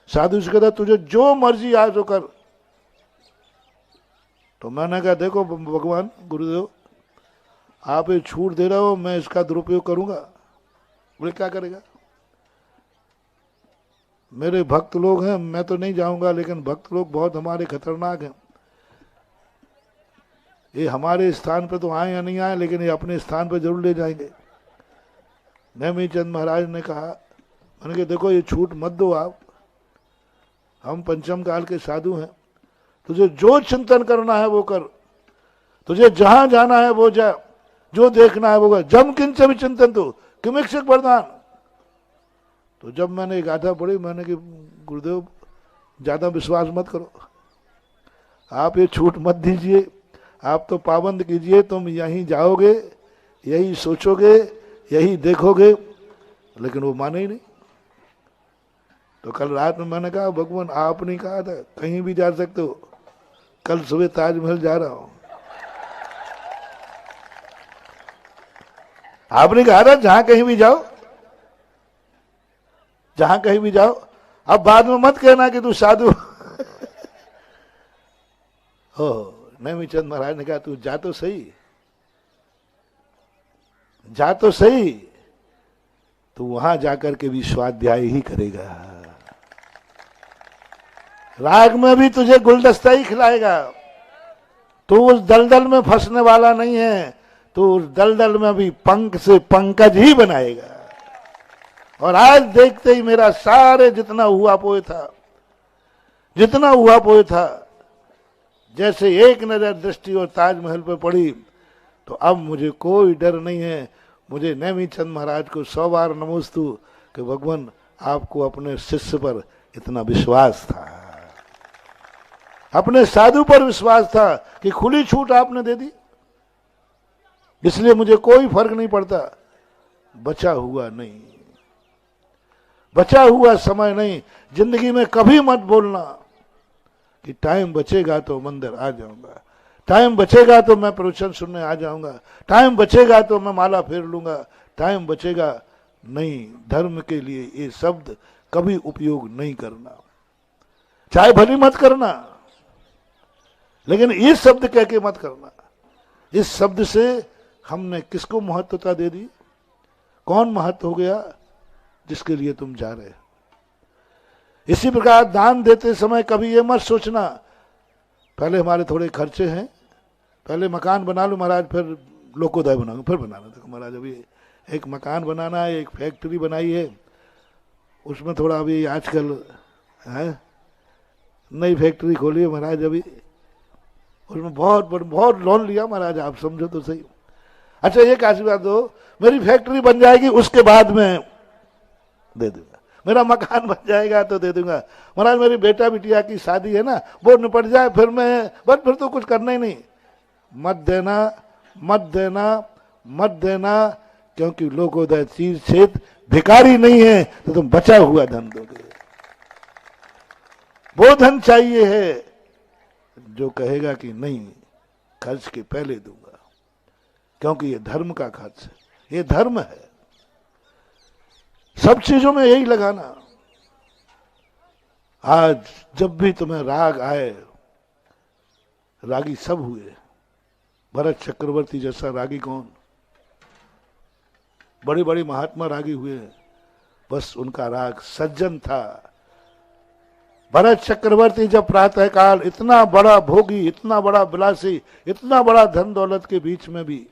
साधु से कहता तुझे जो मर्जी आज हो कर। तो मैंने कहा देखो भगवान गुरुदेव, आप ये छूट दे रहे हो, मैं इसका दुरुपयोग करूंगा। बोले क्या करेगा? मेरे भक्त लोग हैं, मैं तो नहीं जाऊंगा, लेकिन भक्त लोग बहुत हमारे खतरनाक हैं। ये हमारे स्थान पे तो आए या नहीं आए, लेकिन ये अपने स्थान पे जरूर ले जाएंगे। नेमीचंद महाराज ने कहा, मैंने कहा देखो ये छूट मत दो आप, हम पंचम काल के साधु हैं, तुझे जो चिंतन करना है वो कर, तुझे जहां जाना है वो जा, जो देखना है वो कर, जम किंच भी चिंतन तो किमिक्षक वरदान। तो जब मैंने एक गाथा पढ़ी, मैंने कि गुरुदेव ज्यादा विश्वास मत करो, आप ये छूट मत दीजिए, आप तो पाबंद कीजिए, तुम यहीं जाओगे, यही सोचोगे, यही देखोगे। लेकिन वो माने ही नहीं। तो कल रात में मैंने कहा भगवान आपने नहीं कहा था कहीं भी जा सकते हो, कल सुबह ताजमहल जा रहा हूं, आपने कहा था जहां कहीं भी जाओ, जहां कहीं भी जाओ। अब बाद में मत कहना कि तू साधु हो। नेमीचंद महाराज ने कहा तू जा तो सही, जा तो सही, तू वहां जाकर के भी स्वाध्याय ही करेगा, राग में भी तुझे गुलदस्ता ही खिलाएगा। तू उस दलदल में फंसने वाला नहीं है, तू उस दलदल में भी पंख से पंकज ही बनाएगा। और आज देखते ही मेरा सारे जितना हुआ पोए था, जितना हुआ पोए था, जैसे एक नजर दृष्टि और ताजमहल पर पड़ी, तो अब मुझे कोई डर नहीं है। मुझे नेमीचंद महाराज को 100 बार नमोस्तु कि भगवान आपको अपने शिष्य पर इतना विश्वास था, अपने साधु पर विश्वास था कि खुली छूट आपने दे दी, इसलिए मुझे कोई फर्क नहीं पड़ता। बचा हुआ नहीं, बचा हुआ समय नहीं। जिंदगी में कभी मत बोलना कि टाइम बचेगा तो मंदिर आ जाऊंगा, टाइम बचेगा तो मैं प्रवचन सुनने आ जाऊंगा, टाइम बचेगा तो मैं माला फेर लूंगा, टाइम बचेगा नहीं। धर्म के लिए ये शब्द कभी उपयोग नहीं करना, चाहे भली मत करना, लेकिन ये शब्द कह के मत करना। इस शब्द से हमने किसको महत्वता दे दी? कौन महत्व हो गया जिसके लिए तुम जा रहे हो? इसी प्रकार दान देते समय कभी ये मत सोचना पहले हमारे थोड़े खर्चे हैं, पहले मकान बना लो महाराज, फिर लोकोदय बनाऊंगा, फिर बनाना। देखो महाराज अभी एक मकान बनाना है, एक फैक्ट्री बनाई है, उसमें थोड़ा अभी आजकल है नई फैक्ट्री खोली है महाराज, अभी उसमें बहुत लोन लिया महाराज, आप समझो तो सही। अच्छा एक आशीर्वाद दो, मेरी फैक्ट्री बन जाएगी उसके बाद में दे दूंगा, मेरा मकान बन जाएगा तो दे दूंगा। महाराज मेरी बेटा बिटिया की शादी है ना, वो निपट जाए फिर मैं, बस फिर तो कुछ करना ही नहीं। मत देना, मत देना, मत देना, क्योंकि लोकोदय चीज क्षेत्र भिखारी नहीं है, तो तुम बचा हुआ धन दोगे। वो धन चाहिए है जो कहेगा कि नहीं खर्च के पहले दूंगा, क्योंकि ये धर्म का खर्च है, ये धर्म है। सब चीजों में यही लगाना। आज जब भी तुम्हें राग आए, रागी सब हुए, भरत चक्रवर्ती जैसा रागी कौन? बड़े बड़े महात्मा रागी हुए, बस उनका राग सज्जन था। भरत चक्रवर्ती जब प्रातः काल इतना बड़ा भोगी, इतना बड़ा विलासी, इतना बड़ा धन दौलत के बीच में भी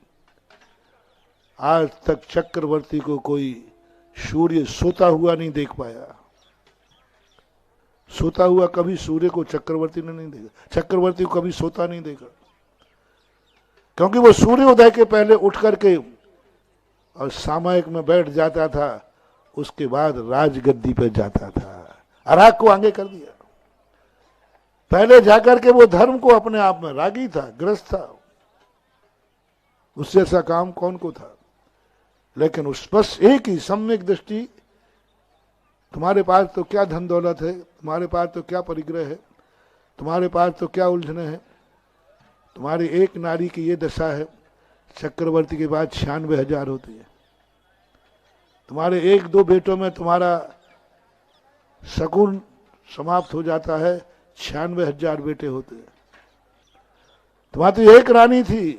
आज तक चक्रवर्ती को कोई सूर्य सोता हुआ नहीं देख पाया। सोता हुआ कभी सूर्य को चक्रवर्ती ने नहीं देखा, चक्रवर्ती को कभी सोता नहीं देखा, क्योंकि वो सूर्योदय के पहले उठ करके और सामयिक में बैठ जाता था, उसके बाद राजगद्दी पर जाता था। राग को आगे कर दिया, पहले जाकर के वो धर्म को अपने आप में रागी था, ग्रस्त था, उससे ऐसा काम कौन को था। लेकिन उस बस एक ही सम्यक दृष्टि, तुम्हारे पास तो क्या धन दौलत है, तुम्हारे पास तो क्या परिग्रह है, तुम्हारे पास तो क्या उलझने हैं, तुम्हारी एक नारी की ये दशा है, चक्रवर्ती के बाद 96,000 होती है। तुम्हारे एक दो बेटों में तुम्हारा शकुन समाप्त हो जाता है, 96,000 बेटे होते हैं। तुम्हारी तो एक रानी थी,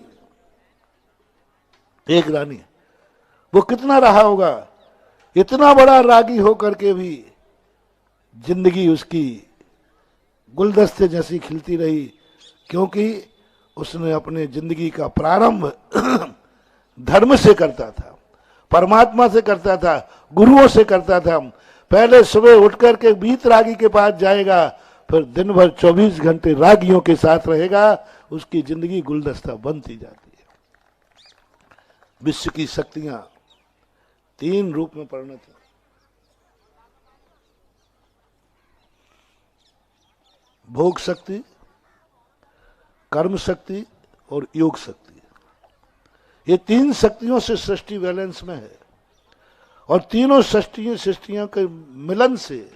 एक रानी, वो कितना रहा होगा, इतना बड़ा रागी होकर के भी जिंदगी उसकी गुलदस्ते जैसी खिलती रही, क्योंकि उसने अपने जिंदगी का प्रारंभ धर्म से करता था, परमात्मा से करता था, गुरुओं से करता था। पहले सुबह उठ करके वीतरागी के पास जाएगा, फिर दिन भर 24 घंटे रागियों के साथ रहेगा, उसकी जिंदगी गुलदस्ता बनती जाती है। विश्व की शक्तियां 3 रूप में परिणत है। भोग शक्ति, कर्म शक्ति और योग शक्ति। ये 3 शक्तियों से सृष्टि बैलेंस में है, और तीनों सृष्टियों के मिलन से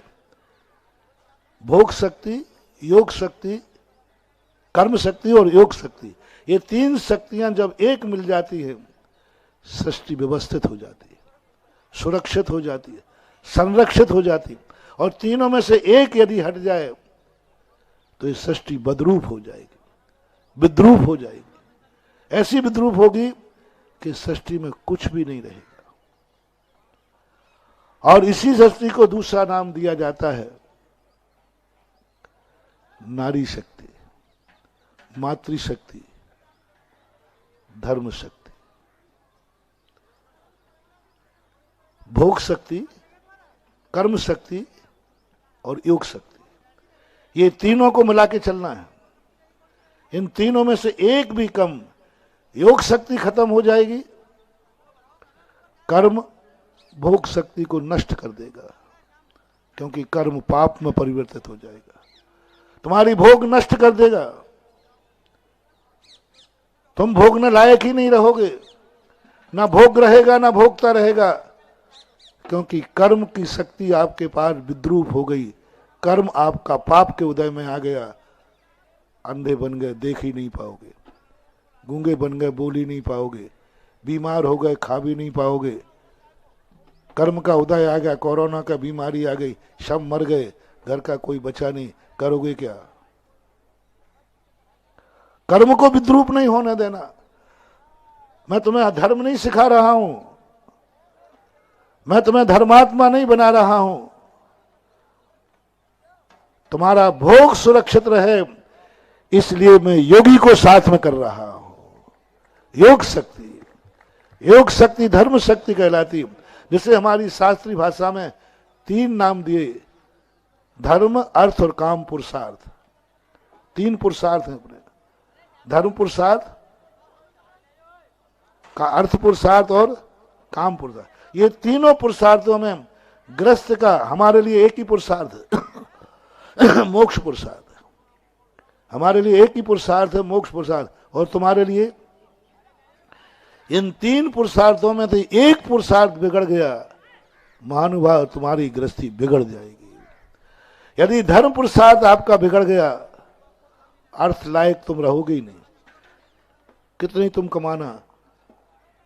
भोग शक्ति, योग शक्ति, कर्म शक्ति और योग शक्ति, ये 3 शक्तियां जब एक मिल जाती है, सृष्टि व्यवस्थित हो जाती है, सुरक्षित हो जाती है, संरक्षित हो जाती है। और तीनों में से एक यदि हट जाए तो ये सृष्टि बदरूप हो जाएगी, विद्रूप हो जाएगी। ऐसी विद्रूप होगी कि सृष्टि में कुछ भी नहीं रहेगा। और इसी सृष्टि को दूसरा नाम दिया जाता है नारी शक्ति, मातृशक्ति, धर्म शक्ति। भोग शक्ति, कर्म शक्ति और योग शक्ति, ये तीनों को मिला के चलना है। इन तीनों में से एक भी कम, योग शक्ति खत्म हो जाएगी, कर्म भोग शक्ति को नष्ट कर देगा, क्योंकि कर्म पाप में परिवर्तित हो जाएगा, तुम्हारी भोग नष्ट कर देगा, तुम भोगने लायक ही नहीं रहोगे, ना भोग रहेगा ना भोगता रहेगा, क्योंकि कर्म की शक्ति आपके पास विद्रूप हो गई। कर्म आपका पाप के उदय में आ गया, अंधे बन गए, देख ही नहीं पाओगे, गूंगे बन गए, बोल ही नहीं पाओगे, बीमार हो गए, खा भी नहीं पाओगे। कर्म का उदय आ गया, कोरोना का बीमारी आ गई, सब मर गए, घर का कोई बचा नहीं, करोगे क्या? कर्म को विद्रूप नहीं होने देना। मैं तुम्हें अधर्म नहीं सिखा रहा हूं, मैं तुम्हें धर्मात्मा नहीं बना रहा हूं। तुम्हारा भोग सुरक्षित रहे, इसलिए मैं योगी को साथ में कर रहा हूं। योग शक्ति, योग शक्ति धर्म शक्ति कहलाती, जिसे हमारी शास्त्रीय भाषा में 3 नाम दिए, धर्म, अर्थ और काम पुरुषार्थ। 3 पुरुषार्थ हैं अपने, धर्म पुरुषार्थ का, अर्थ पुरुषार्थ और काम पुरुषार्थ। ये तीनों पुरुषार्थों में गृहस्थ का हमारे लिए एक ही पुरुषार्थ मोक्ष पुरुषार्थ। हमारे लिए एक ही पुरुषार्थ है, मोक्ष पुरुषार्थ। और तुम्हारे लिए इन 3 पुरुषार्थों में तो एक पुरुषार्थ बिगड़ गया, महानुभाव, तुम्हारी गृहस्थी बिगड़ जाएगी। यदि धर्म पुरुषार्थ आपका बिगड़ गया, अर्थ लायक तुम रहोगे ही नहीं। कितनी तुम कमाना,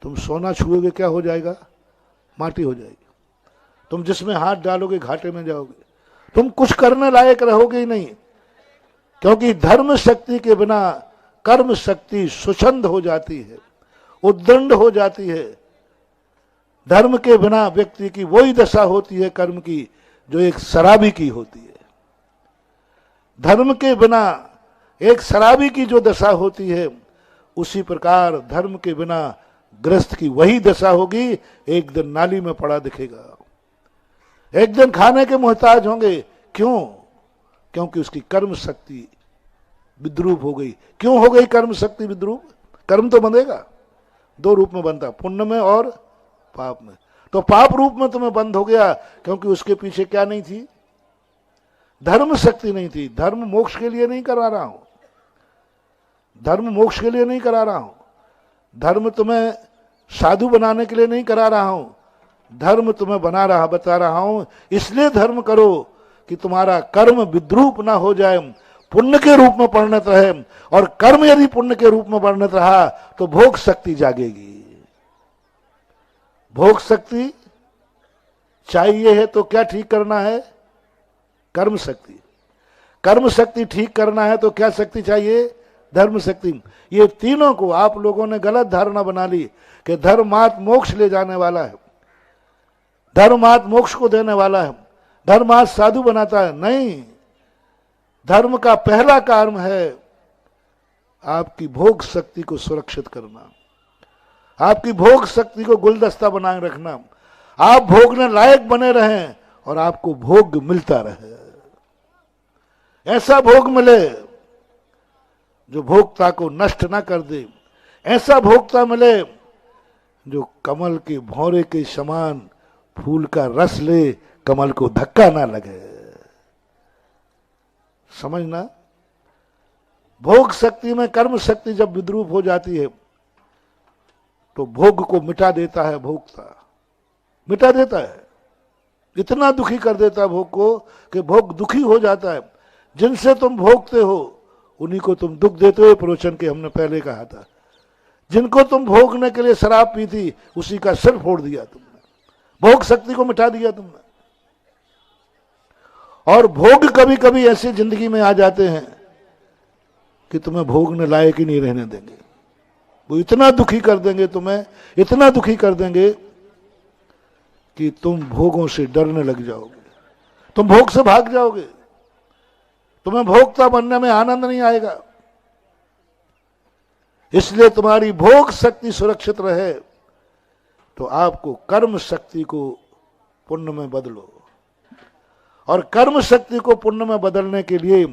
तुम सोना छुओगे क्या हो जाएगा? माटी हो जाएगी। तुम जिसमें हाथ डालोगे घाटे में जाओगे, तुम कुछ करने लायक रहोगे ही नहीं, क्योंकि धर्म शक्ति के बिना कर्म शक्ति सुछंद हो जाती है, उद्दंड हो जाती है। धर्म के बिना व्यक्ति की वही दशा होती है कर्म की, जो एक शराबी की होती है। धर्म के बिना एक शराबी की जो दशा होती है, उसी प्रकार धर्म के बिना गृहस्थ की वही दशा होगी। एक दिन नाली में पड़ा दिखेगा, एक दिन खाने के मोहताज होंगे। क्यों? क्योंकि उसकी कर्म शक्ति विद्रूप हो गई। क्यों हो गई कर्म शक्ति विद्रूप? कर्म तो बंधेगा, 2 रूप में बनता, पुण्य में और पाप में। तो पाप रूप में तुम्हें बंद हो गया, क्योंकि उसके पीछे क्या नहीं थी? धर्म शक्ति नहीं थी। धर्म मोक्ष के लिए नहीं करा रहा हूं, धर्म मोक्ष के लिए नहीं करा रहा हूं, धर्म तुम्हें साधु बनाने के लिए नहीं करा रहा हूं, धर्म तुम्हें बता रहा हूं। इसलिए धर्म करो कि तुम्हारा कर्म विद्रूप ना हो जाए, पुण्य के रूप में परिणत रहे। और कर्म यदि पुण्य के रूप में परिणत रहा तो भोग शक्ति जागेगी। भोग शक्ति चाहिए है तो क्या ठीक करना है? कर्म शक्ति। कर्म शक्ति ठीक करना है तो क्या शक्ति चाहिए? धर्म शक्ति। ये तीनों को आप लोगों ने गलत धारणा बना ली कि धर्मात मोक्ष ले जाने वाला है, धर्मात मोक्ष को देने वाला है, धर्मात साधु बनाता है। नहीं, धर्म का पहला काम है आपकी भोग शक्ति को सुरक्षित करना, आपकी भोग शक्ति को गुलदस्ता बनाए रखना, आप भोगने लायक बने रहें और आपको भोग मिलता रहे। ऐसा भोग मिले जो भोक्ता को नष्ट ना कर दे, ऐसा भोक्ता मिले जो कमल के भौरे के समान फूल का रस ले, कमल को धक्का ना लगे। समझना, भोग शक्ति में कर्म शक्ति जब विद्रूप हो जाती है तो भोग को मिटा देता है भोक्ता, मिटा देता है, इतना दुखी कर देता है भोग को कि भोग दुखी हो जाता है। जिनसे तुम भोगते हो उन्हीं को तुम दुख देते हो, प्रवचन के हमने पहले कहा था। जिनको तुम भोगने के लिए शराब पी थी उसी का सिर फोड़ दिया तुमने, भोग शक्ति को मिटा दिया तुमने। और भोग कभी कभी ऐसे जिंदगी में आ जाते हैं कि तुम्हें भोगने लायक ही नहीं रहने देंगे, वो इतना दुखी कर देंगे तुम्हें, इतना दुखी कर देंगे कि तुम भोगों से डरने लग जाओगे, तुम भोग से भाग जाओगे, तुम्हें भोक्ता बनने में आनंद नहीं आएगा। इसलिए तुम्हारी भोग शक्ति सुरक्षित रहे तो आपको कर्म शक्ति को पुण्य में बदलो, और कर्म शक्ति को पुण्य में बदलने के लिए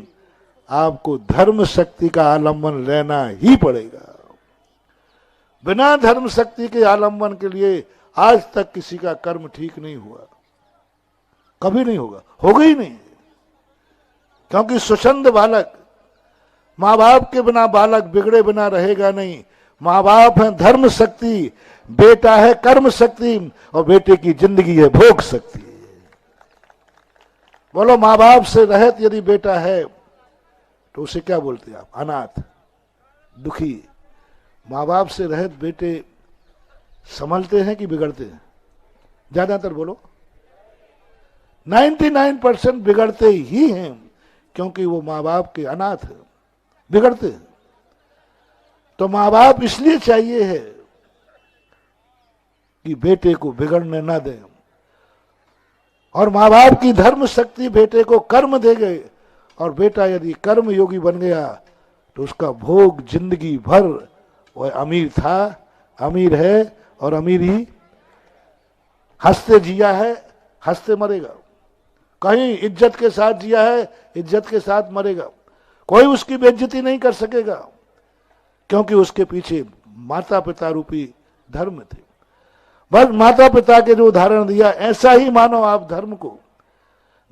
आपको धर्म शक्ति का आलंबन लेना ही पड़ेगा। बिना धर्म शक्ति के आलंबन के लिए आज तक किसी का कर्म ठीक नहीं हुआ, कभी नहीं होगा, होगा ही नहीं। क्योंकि स्वच्छंद बालक, माँ बाप के बिना बालक बिगड़े बिना रहेगा नहीं। माँ बाप है धर्म शक्ति, बेटा है कर्म शक्ति, और बेटे की जिंदगी है भोग शक्ति। बोलो, माँ बाप से रहित यदि बेटा है तो उसे क्या बोलते हैं आप? अनाथ, दुखी। माँ बाप से रहित बेटे संभलते हैं कि बिगड़ते हैं? ज्यादातर बोलो, 99% बिगड़ते ही हैं, क्योंकि वो माँ बाप के अनाथ है, बिगड़ते हैं। तो माँ बाप इसलिए चाहिए है कि बेटे को बिगड़ने ना दें, और माँ बाप की धर्म शक्ति बेटे को कर्म दे गए, और बेटा यदि कर्म योगी बन गया तो उसका भोग जिंदगी भर, वह अमीर था, अमीर है, और अमीर ही हंसते जिया है, हंसते मरेगा। कहीं इज्जत के साथ जिया है, इज्जत के साथ मरेगा। कोई उसकी बेइज्जती नहीं कर सकेगा, क्योंकि उसके पीछे माता पिता रूपी धर्म थे। बस माता पिता के जो उदाहरण दिया, ऐसा ही मानो आप धर्म को।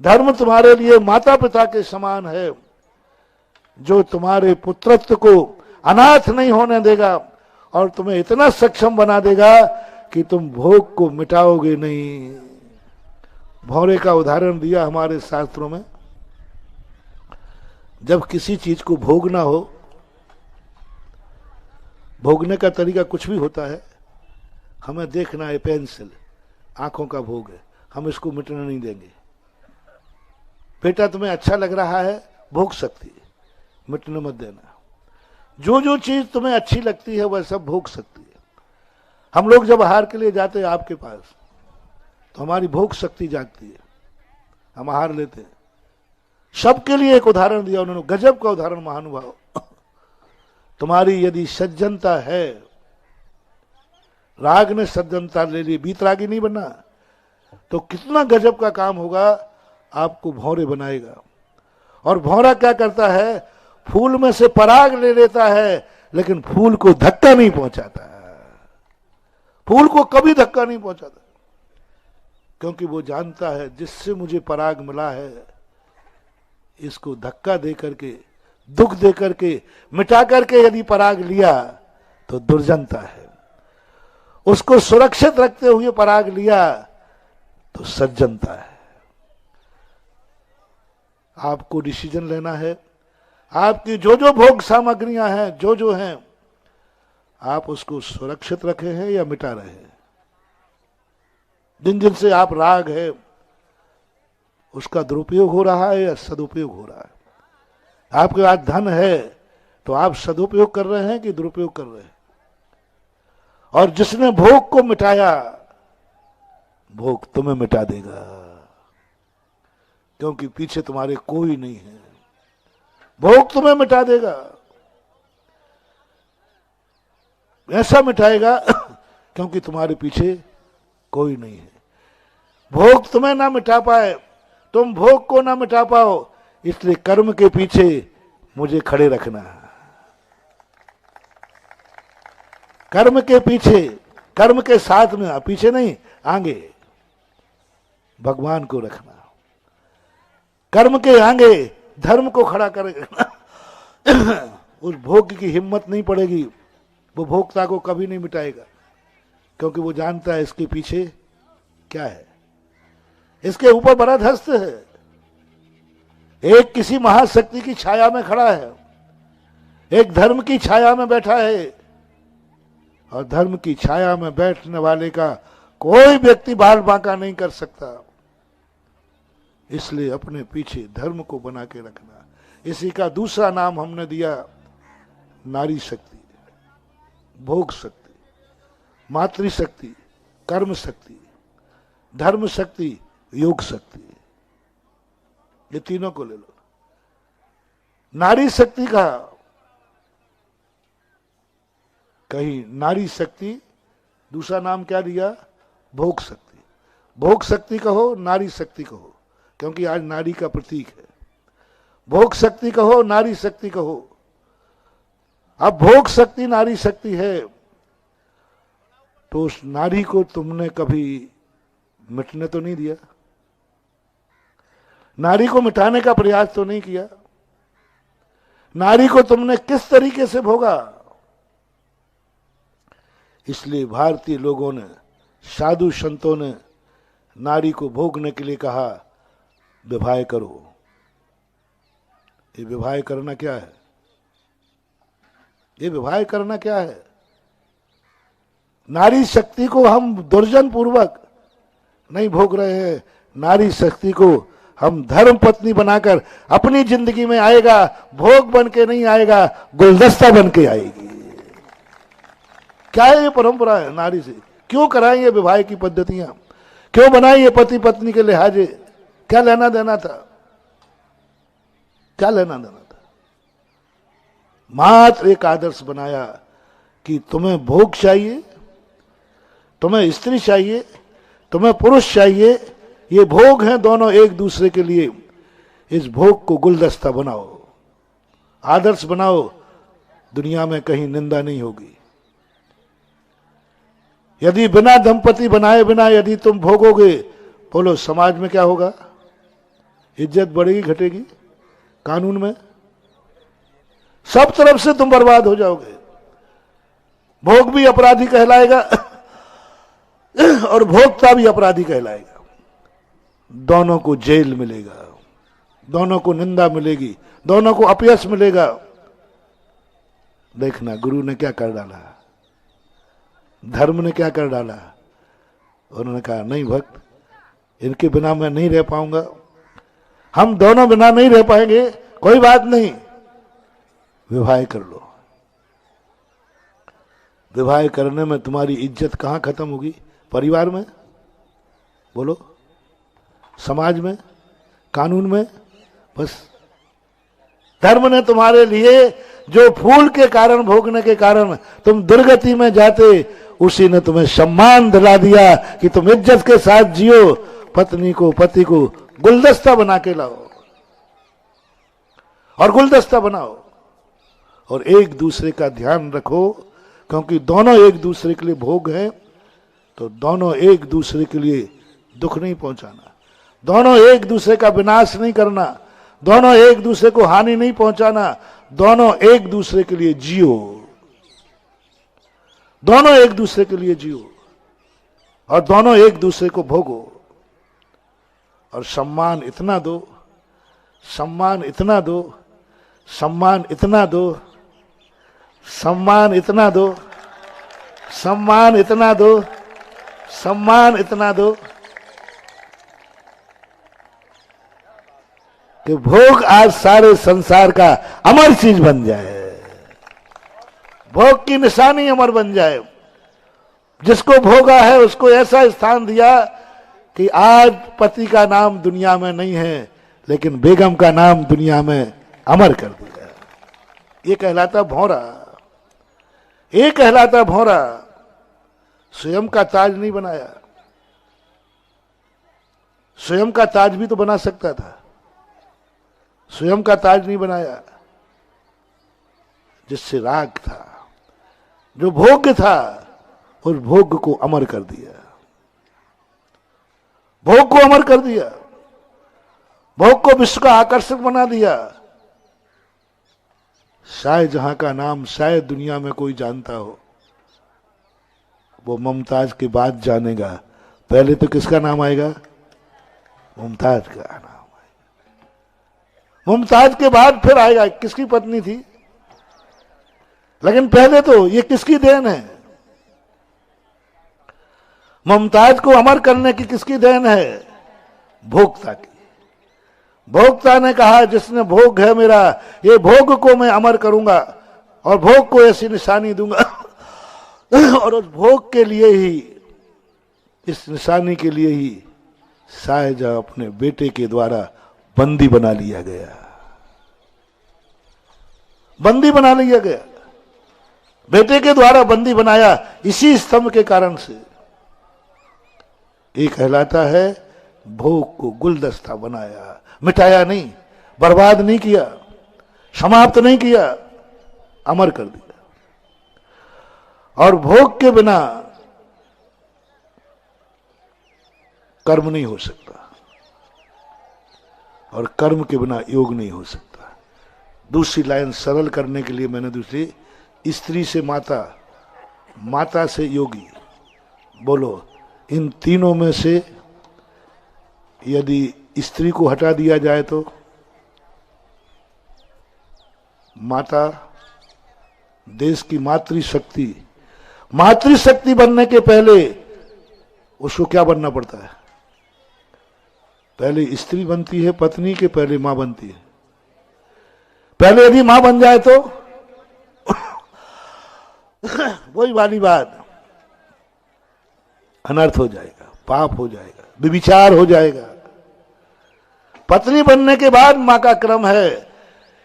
धर्म तुम्हारे लिए माता पिता के समान है, जो तुम्हारे पुत्रत्व को अनाथ नहीं होने देगा और तुम्हें इतना सक्षम बना देगा कि तुम भोग को मिटाओगे नहीं। भौरे का उदाहरण दिया हमारे शास्त्रों में। जब किसी चीज को भोगना हो, भोगने का तरीका कुछ भी होता है। हमें देखना है पेंसिल, आंखों का भोग है, हम इसको मिटने नहीं देंगे। बेटा तुम्हें अच्छा लग रहा है, भोग सकती है, मिटने मत देना। जो जो चीज तुम्हें अच्छी लगती है वह सब भोग सकती है। हम लोग जब आहार के लिए जाते हैं आपके पास, तो हमारी भोग शक्ति जागती है, हम आहार लेते हैं। सबके लिए एक उदाहरण दिया उन्होंने, गजब का उदाहरण महानुभाव। तुम्हारी यदि सज्जनता है, राग ने सज्जनता ले ली, बीतरागी नहीं बनना, तो कितना गजब का काम होगा, आपको भौरे बनाएगा। और भौरा क्या करता है, फूल में से पराग ले लेता है, लेकिन फूल को धक्का नहीं पहुंचाता है, फूल को कभी धक्का नहीं पहुंचाता, क्योंकि वो जानता है जिससे मुझे पराग मिला है, इसको धक्का दे करके, दुख दे करके, मिटा करके यदि पराग लिया तो दुर्जनता है। उसको सुरक्षित रखते हुए पराग लिया तो सज्जनता है। आपको डिसीजन लेना है, आपकी जो जो भोग सामग्रियां हैं, जो जो हैं, आप उसको सुरक्षित रखे हैं या मिटा रहे हैं। जिन जिन से आप राग है, उसका दुरुपयोग हो रहा है या सदुपयोग हो रहा है? आपके पास धन है तो आप सदुपयोग कर रहे हैं कि दुरुपयोग कर रहे हैं? और जिसने भोग को मिटाया, भोग तुम्हें मिटा देगा, क्योंकि पीछे तुम्हारे कोई नहीं है। भोग तुम्हें मिटा देगा, ऐसा मिटाएगा क्योंकि तुम्हारे पीछे कोई नहीं है। भोग तुम्हें ना मिटा पाए, तुम भोग को ना मिटा पाओ, इसलिए कर्म के पीछे मुझे खड़े रखना। कर्म के पीछे, कर्म के साथ में, पीछे नहीं, आगे भगवान को रखना। कर्म के आगे धर्म को खड़ा कर रखना। उस भोग की हिम्मत नहीं पड़ेगी, वो भोक्ता को कभी नहीं मिटाएगा, क्योंकि वो जानता है इसके पीछे क्या है। इसके ऊपर बड़ा हस्त है, एक किसी महाशक्ति की छाया में खड़ा है, एक धर्म की छाया में बैठा है, और धर्म की छाया में बैठने वाले का कोई व्यक्ति बाल बांका नहीं कर सकता। इसलिए अपने पीछे धर्म को बना के रखना। इसी का दूसरा नाम हमने दिया नारी शक्ति, भोग शक्ति, मातृशक्ति, कर्म शक्ति, धर्म शक्ति, योग शक्ति। ये तीनों को ले लो। नारी शक्ति का कहीं नारी शक्ति, दूसरा नाम क्या दिया? भोग शक्ति। भोग शक्ति कहो, नारी शक्ति कहो, क्योंकि आज नारी का प्रतीक है। भोग शक्ति कहो, नारी शक्ति कहो। अब भोग शक्ति नारी शक्ति है, तो उस नारी को तुमने कभी मिटने तो नहीं दिया, नारी को मिटाने का प्रयास तो नहीं किया। नारी को तुमने किस तरीके से भोगा? इसलिए भारतीय लोगों ने, साधु संतों ने नारी को भोगने के लिए कहा विवाह करो। ये विवाह करना क्या है? ये विवाह करना क्या है? नारी शक्ति को हम दुर्जन पूर्वक नहीं भोग रहे हैं, नारी शक्ति को हम धर्म पत्नी बनाकर अपनी जिंदगी में आएगा, भोग बन के नहीं आएगा, गुलदस्ता बन के आएगी। क्या है ये परंपरा है नारी से? क्यों कराई ये विवाह की पद्धतियां? क्यों बनाई ये पति पत्नी के लिहाजे? क्या लेना देना था? क्या लेना देना था? मात्र एक आदर्श बनाया कि तुम्हें भोग चाहिए, तुम्हें स्त्री चाहिए, तुम्हें पुरुष चाहिए, ये भोग हैं दोनों एक दूसरे के लिए। इस भोग को गुलदस्ता बनाओ, आदर्श बनाओ, दुनिया में कहीं निंदा नहीं होगी। यदि बिना दंपति बनाए बिना यदि तुम भोगोगे, बोलो समाज में क्या होगा? इज्जत बढ़ेगी घटेगी? कानून में सब तरफ से तुम बर्बाद हो जाओगे। भोग भी अपराधी कहलाएगा और भोक्ता भी अपराधी कहलाएगा। दोनों को जेल मिलेगा, दोनों को निंदा मिलेगी, दोनों को अपयश मिलेगा। देखना गुरु ने क्या कर डाला, धर्म ने क्या कर डाला। उन्होंने कहा नहीं भक्त, इनके बिना मैं नहीं रह पाऊंगा, हम दोनों बिना नहीं रह पाएंगे, कोई बात नहीं, विवाह कर लो। विवाह करने में तुम्हारी इज्जत कहां खत्म होगी? परिवार में, बोलो, समाज में, कानून में? बस धर्म ने तुम्हारे लिए जो फूल के कारण, भोगने के कारण तुम दुर्गति में जाते, उसी ने तुम्हें सम्मान दिला दिया कि तुम इज्जत के साथ जियो। पत्नी को, पति को गुलदस्ता बना के लाओ और गुलदस्ता बनाओ, और एक दूसरे का ध्यान रखो, क्योंकि दोनों एक दूसरे के लिए भोग हैं, तो दोनों एक दूसरे के लिए दुख नहीं पहुंचाना, दोनों एक दूसरे का विनाश नहीं करना, दोनों एक दूसरे को हानि नहीं पहुंचाना, दोनों एक दूसरे के लिए जियो, दोनों एक दूसरे के लिए जियो, और दोनों एक दूसरे को भोगो। और सम्मान इतना दो, सम्मान इतना दो, सम्मान इतना दो, सम्मान इतना दो, सम्मान इतना दो, सम्मान इतना दो। कि भोग आज सारे संसार का अमर चीज बन जाए, भोग की निशानी अमर बन जाए। जिसको भोगा है उसको ऐसा स्थान दिया कि आज पति का नाम दुनिया में नहीं है, लेकिन बेगम का नाम दुनिया में अमर कर दिया। ये कहलाता भौरा, ये कहलाता भौरा। स्वयं का ताज नहीं बनाया, स्वयं का ताज भी तो बना सकता था, स्वयं का ताज नहीं बनाया। जिससे राग था, जो भोग था, उस भोग को अमर कर दिया, भोग को अमर कर दिया, भोग को विश्व का आकर्षक बना दिया। शायद जहां का नाम शायद दुनिया में कोई जानता हो, वो मुमताज के बाद जानेगा। पहले तो किसका नाम आएगा? मुमताज का नाम आएगा। मुमताज के बाद फिर आएगा किसकी पत्नी थी, लेकिन पहले तो ये किसकी देन है? मुमताज को अमर करने की किसकी देन है? भोक्ता की। भोक्ता ने कहा जिसने भोग है मेरा, ये भोग को मैं अमर करूंगा और भोग को ऐसी निशानी दूंगा और उस भोग के लिए ही, इस निशानी के लिए ही शाहजहां अपने बेटे के द्वारा बंदी बना लिया गया, बंदी बना लिया गया। बेटे के द्वारा बंदी बनाया इसी स्तंभ के कारण से। ये कहलाता है भोग को गुलदस्ता बनाया, मिटाया नहीं, बर्बाद नहीं किया, समाप्त नहीं किया, अमर कर दिया। और भोग के बिना कर्म नहीं हो सकता, और कर्म के बिना योग नहीं हो सकता। दूसरी लाइन सरल करने के लिए मैंने दूसरी, स्त्री से माता, माता से योगी। बोलो, इन तीनों में से यदि स्त्री को हटा दिया जाए तो माता, देश की मातृशक्ति, मातृशक्ति बनने के पहले उसको क्या बनना पड़ता है? पहले स्त्री बनती है, पत्नी के पहले मां बनती है। पहले यदि मां बन जाए तो वही वाली बात, अनर्थ हो जाएगा, पाप हो जाएगा, व्यभिचार हो जाएगा। पत्नी बनने के बाद मां का क्रम है।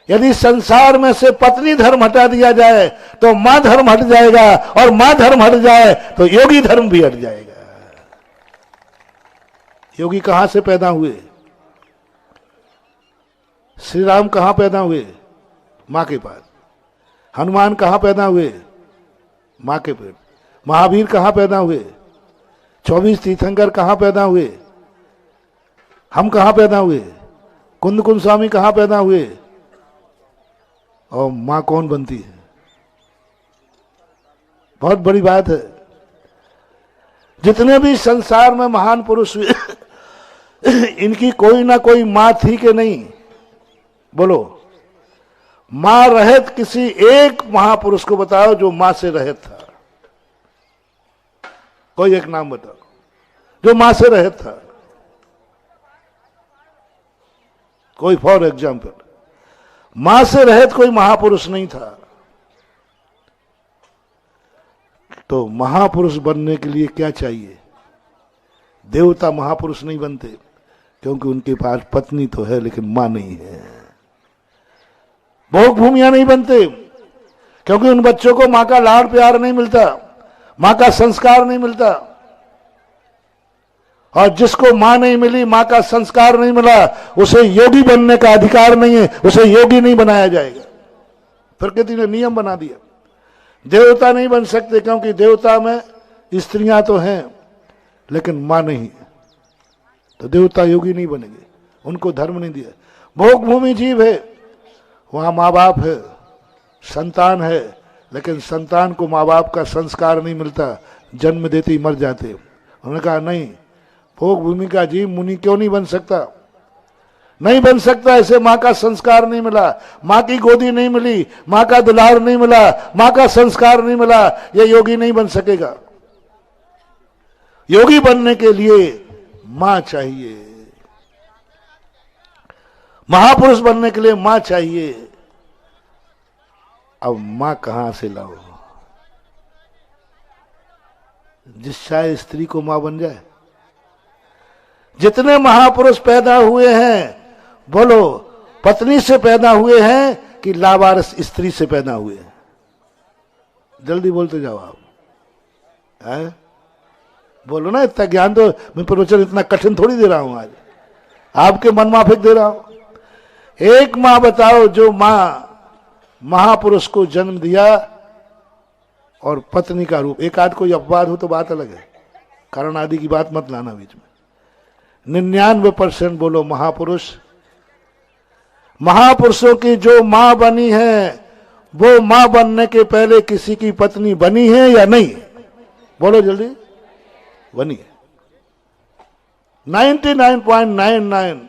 यदि संसार में से पत्नी धर्म हटा दिया जाए तो मां धर्म हट जाएगा, और मां धर्म हट जाए तो योगी धर्म भी हट जाएगा। योगी कहां से पैदा हुए? श्री राम कहां पैदा हुए? मां के पास। हनुमान कहां पैदा हुए? मां के पेट। महावीर कहां पैदा हुए? 24 तीर्थंकर कहां पैदा हुए? हम कहां पैदा हुए? कुंद कुंद स्वामी कहां पैदा हुए? और मां कौन बनती है? बहुत बड़ी बात है। जितने भी संसार में महान पुरुष हुए इनकी कोई ना कोई मां थी कि नहीं? बोलो, मां रहित किसी एक महापुरुष को बताओ जो मां से रहित था। कोई एक नाम बताओ जो मां से रहित था। कोई फॉर एग्जाम्पल, मां से रहित कोई महापुरुष नहीं था। तो महापुरुष बनने के लिए क्या चाहिए? देवता महापुरुष नहीं बनते, क्योंकि उनके पास पत्नी तो है लेकिन मां नहीं है। भोग भूमियां नहीं बनते, क्योंकि उन बच्चों को मां का लाड़ प्यार नहीं मिलता, मां का संस्कार नहीं मिलता। और जिसको मां नहीं मिली, मां का संस्कार नहीं मिला, उसे योगी बनने का अधिकार नहीं है, उसे योगी नहीं बनाया जाएगा। प्रकृति ने नियम बना दिया। देवता नहीं बन सकते, क्योंकि देवता में स्त्रियां तो हैं लेकिन मां नहीं है, तो देवता योगी नहीं बनेंगे, उनको धर्म नहीं दिया। भोग भूमि जीव है, वहां माँ बाप है, संतान है, लेकिन संतान को माँ बाप का संस्कार नहीं मिलता, जन्म देते ही मर जाते। उन्होंने कहा नहीं, भोग भूमि का जीव मुनि क्यों नहीं बन सकता? नहीं बन सकता, ऐसे माँ का संस्कार नहीं मिला, माँ की गोदी नहीं मिली, माँ का दुलार नहीं मिला, माँ का संस्कार नहीं मिला, ये योगी नहीं बन सकेगा। योगी बनने के लिए माँ चाहिए, महापुरुष बनने के लिए मां चाहिए। अब मां कहां से लाओ? जिस चाहे स्त्री को मां बन जाए। जितने महापुरुष पैदा हुए हैं, बोलो पत्नी से पैदा हुए हैं कि लावारिस स्त्री से पैदा हुए हैं? जल्दी बोलते जाओ आप, है? बोलो ना, इतना ज्ञान तो मैं प्रवचन इतना कठिन थोड़ी दे रहा हूं आज, आपके मन माफिक दे रहा हूं। एक मां बताओ जो मां महापुरुष को जन्म दिया और पत्नी का रूप। एक आध कोई अपवाद हो तो बात अलग है, कारण आदि की बात मत लाना बीच में। 99% बोलो महापुरुष। महापुरुषों की जो मां बनी है वो मां बनने के पहले किसी की पत्नी बनी है या नहीं? बोलो जल्दी। बनी है। 99.99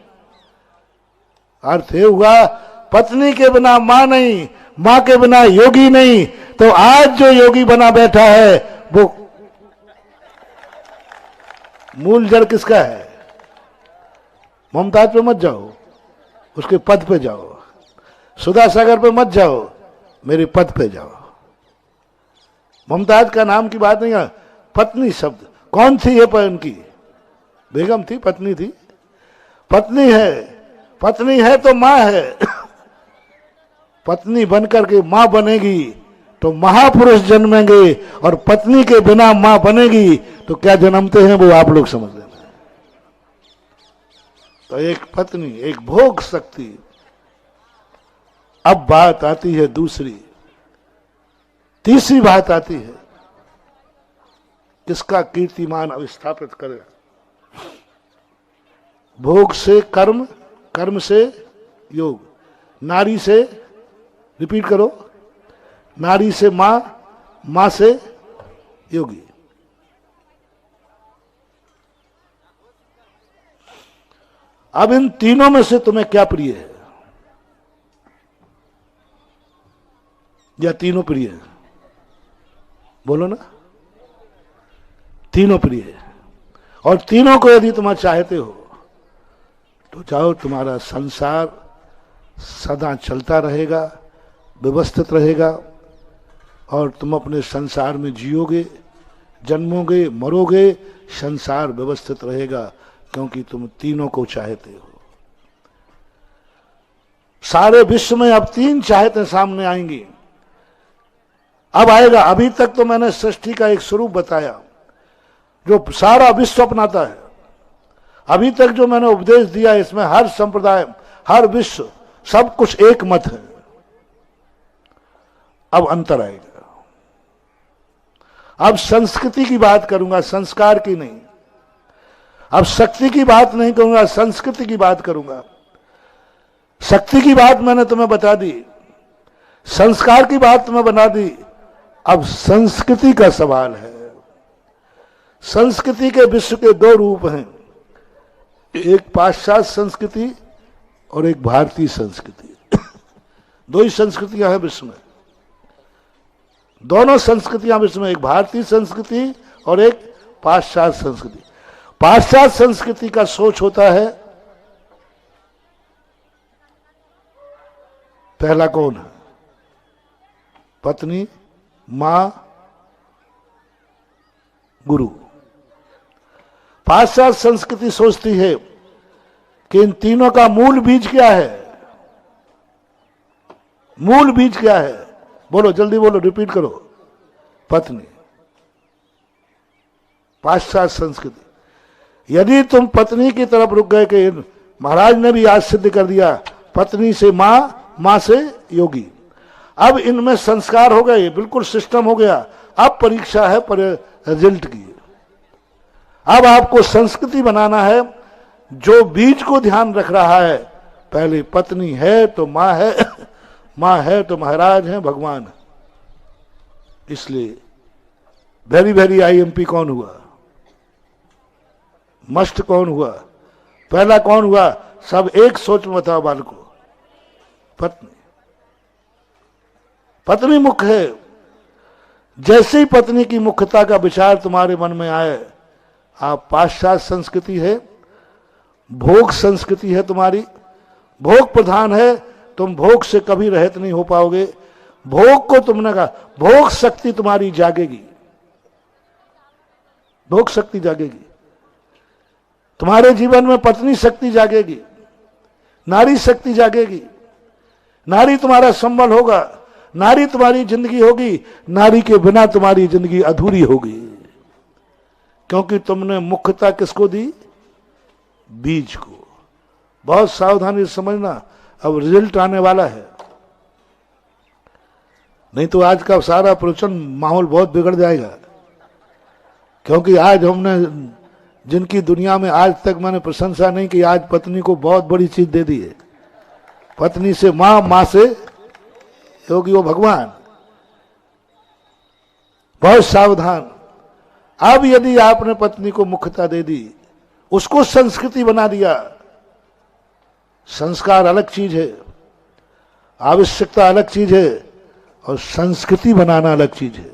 अर्थ ये हुआ पत्नी के बिना मां नहीं, मां के बिना योगी नहीं। तो आज जो योगी बना बैठा है वो मूल जड़ किसका है? मुमताज पे मत जाओ, उसके पद पे जाओ। सुधा सागर पे मत जाओ, मेरे पद पे जाओ। मुमताज का नाम की बात नहीं है, पत्नी शब्द। कौन थी ये पर उनकी? बेगम थी, पत्नी थी। पत्नी है, पत्नी है तो मां है। पत्नी बनकर के मां बनेगी तो महापुरुष जन्मेंगे, और पत्नी के बिना मां बनेगी तो क्या जन्मते हैं वो आप लोग समझ लेना। तो एक पत्नी, एक भोग शक्ति। अब बात आती है दूसरी, तीसरी बात आती है, किसका कीर्तिमान अब स्थापित करेगा? भोग से कर्म, कर्म से योग, नारी से, रिपीट करो, नारी से मां, मां से योगी। अब इन तीनों में से तुम्हें क्या प्रिय है? या तीनों प्रिय है? बोलो ना। तीनों प्रिय है। और तीनों को यदि तुम चाहते हो तो जाओ, तुम्हारा संसार सदा चलता रहेगा, व्यवस्थित रहेगा, और तुम अपने संसार में जियोगे, जन्मोगे, मरोगे, संसार व्यवस्थित रहेगा, क्योंकि तुम तीनों को चाहते हो। सारे विश्व में अब तीन चाहते सामने आएंगी। अब आएगा। अभी तक तो मैंने सृष्टि का एक स्वरूप बताया जो सारा विश्व अपनाता है। अभी तक जो मैंने उपदेश दिया, इसमें हर संप्रदाय, हर विश्व, सब कुछ एक मत है। अब अंतर आएगा। अब संस्कृति की बात करूंगा, संस्कार की नहीं। अब शक्ति की बात नहीं करूंगा, संस्कृति की बात करूंगा। शक्ति की बात मैंने तुम्हें बता दी, संस्कार की बात तुम्हें बना दी। अब संस्कृति का सवाल है। संस्कृति के विश्व के दो रूप हैं, एक पाश्चात्य संस्कृति और एक भारतीय संस्कृति। दो ही संस्कृतियां हैं विश्व में। दोनों संस्कृतियां विश्व में, एक भारतीय संस्कृति और एक पाश्चात्य संस्कृति। पाश्चात्य संस्कृति का सोच होता है, पहला कौन है? पत्नी, मां, गुरु। पाश्चात्य संस्कृति सोचती है कि इन तीनों का मूल बीज क्या है? मूल बीज क्या है? बोलो जल्दी बोलो, रिपीट करो। पत्नी। पाश्चात्य संस्कृति। यदि तुम पत्नी की तरफ रुक गए कि महाराज ने भी आज सिद्ध कर दिया, पत्नी से मां, मां से योगी। अब इनमें संस्कार हो गए, बिल्कुल सिस्टम हो गया। अब परीक्षा है पर रिजल्ट की। अब आपको संस्कृति बनाना है जो बीज को ध्यान रख रहा है। पहले पत्नी है तो मां है, मां है तो महाराज है, भगवान है। इसलिए वेरी वेरी आईएमपी कौन हुआ? मस्ट कौन हुआ? पहला कौन हुआ? सब एक सोच में बताओ बालको। पत्नी। पत्नी मुख्य है। जैसे ही पत्नी की मुख्यता का विचार तुम्हारे मन में आए, आप पाश्चात्य संस्कृति है, भोग संस्कृति है तुम्हारी, भोग प्रधान है, तुम भोग से कभी रहित नहीं हो पाओगे। भोग को तुमने कहा, भोग शक्ति तुम्हारी जागेगी, भोग शक्ति जागेगी तुम्हारे जीवन में, पत्नी शक्ति जागेगी, नारी शक्ति जागेगी, नारी तुम्हारा संबल होगा, नारी तुम्हारी जिंदगी होगी। नारी के बिना तुम्हारी जिंदगी अधूरी होगी, क्योंकि तुमने मुख्यता किसको दी? बीज को। बहुत सावधानी से समझना, अब रिजल्ट आने वाला है, नहीं तो आज का सारा प्रवचन माहौल बहुत बिगड़ जाएगा। क्योंकि आज हमने जिनकी दुनिया में आज तक मैंने प्रशंसा नहीं की, आज पत्नी को बहुत बड़ी चीज दे दी है। पत्नी से मां, मां से होगी वो भगवान। बहुत सावधान। अब यदि आपने पत्नी को मुख्यता दे दी, उसको संस्कृति बना दिया, संस्कार अलग चीज है, आवश्यकता अलग चीज है, और संस्कृति बनाना अलग चीज है।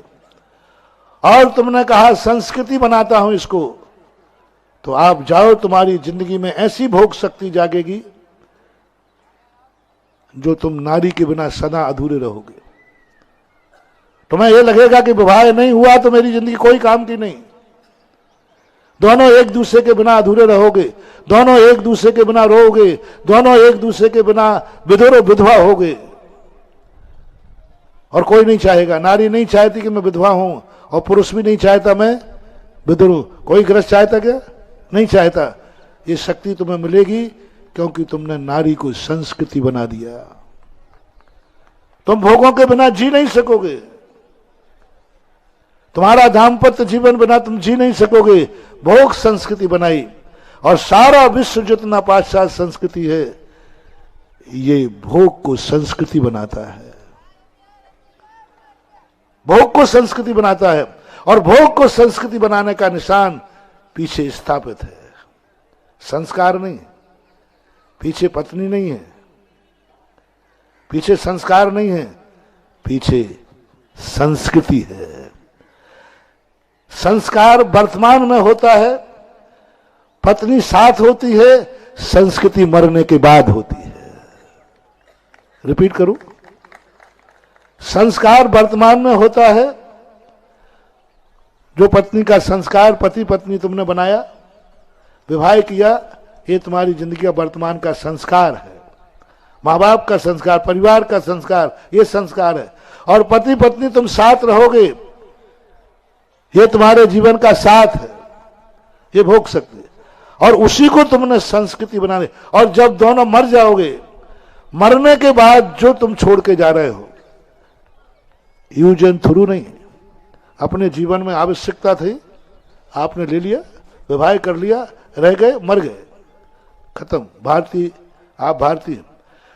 और तुमने कहा संस्कृति बनाता हूं इसको, तो आप जाओ, तुम्हारी जिंदगी में ऐसी भोग शक्ति जागेगी जो तुम नारी के बिना सदा अधूरे रहोगे। तुम्हें यह लगेगा कि विवाह नहीं हुआ तो मेरी जिंदगी कोई काम की नहीं। दोनों एक दूसरे के बिना अधूरे रहोगे, दोनों एक दूसरे के बिना रोओगे, दोनों एक दूसरे के बिना विधुर विधवा होगे। और कोई नहीं चाहेगा, नारी नहीं चाहती कि मैं विधवा हूं, और पुरुष भी नहीं चाहता मैं विधुर हूं। कोई गृहस्थ चाहता क्या? नहीं चाहता। ये शक्ति तुम्हें मिलेगी क्योंकि तुमने नारी को संस्कृति बना दिया। तुम भोगों के बिना जी नहीं सकोगे, तुम्हारा दाम्पत्य जीवन बिना तुम जी नहीं सकोगे। भोग संस्कृति बनाई, और सारा विश्व जितना पाश्चात्य संस्कृति है, ये भोग को संस्कृति बनाता है, भोग को संस्कृति बनाता है। और भोग को संस्कृति बनाने का निशान पीछे स्थापित है, संस्कार नहीं। पीछे पत्नी नहीं है, पीछे संस्कार नहीं है, पीछे संस्कृति है। संस्कार वर्तमान में होता है, पत्नी साथ होती है, संस्कृति मरने के बाद होती है। रिपीट करूं, संस्कार वर्तमान में होता है, जो पत्नी का संस्कार पति पत्नी तुमने बनाया, विवाह किया, ये तुम्हारी जिंदगी का वर्तमान का संस्कार है। माँ बाप का संस्कार, परिवार का संस्कार, ये संस्कार है। और पति पत्नी तुम साथ रहोगे, ये तुम्हारे जीवन का साथ है, ये भोग सकते हैं। और उसी को तुमने संस्कृति बना ली। और जब दोनों मर जाओगे, मरने के बाद जो तुम छोड़ के जा रहे हो, यूज एंड थ्रू नहीं, अपने जीवन में आवश्यकता थी, आपने ले लिया, विवाह कर लिया, रह गए, मर गए, खत्म। भारतीय, आप भारतीय।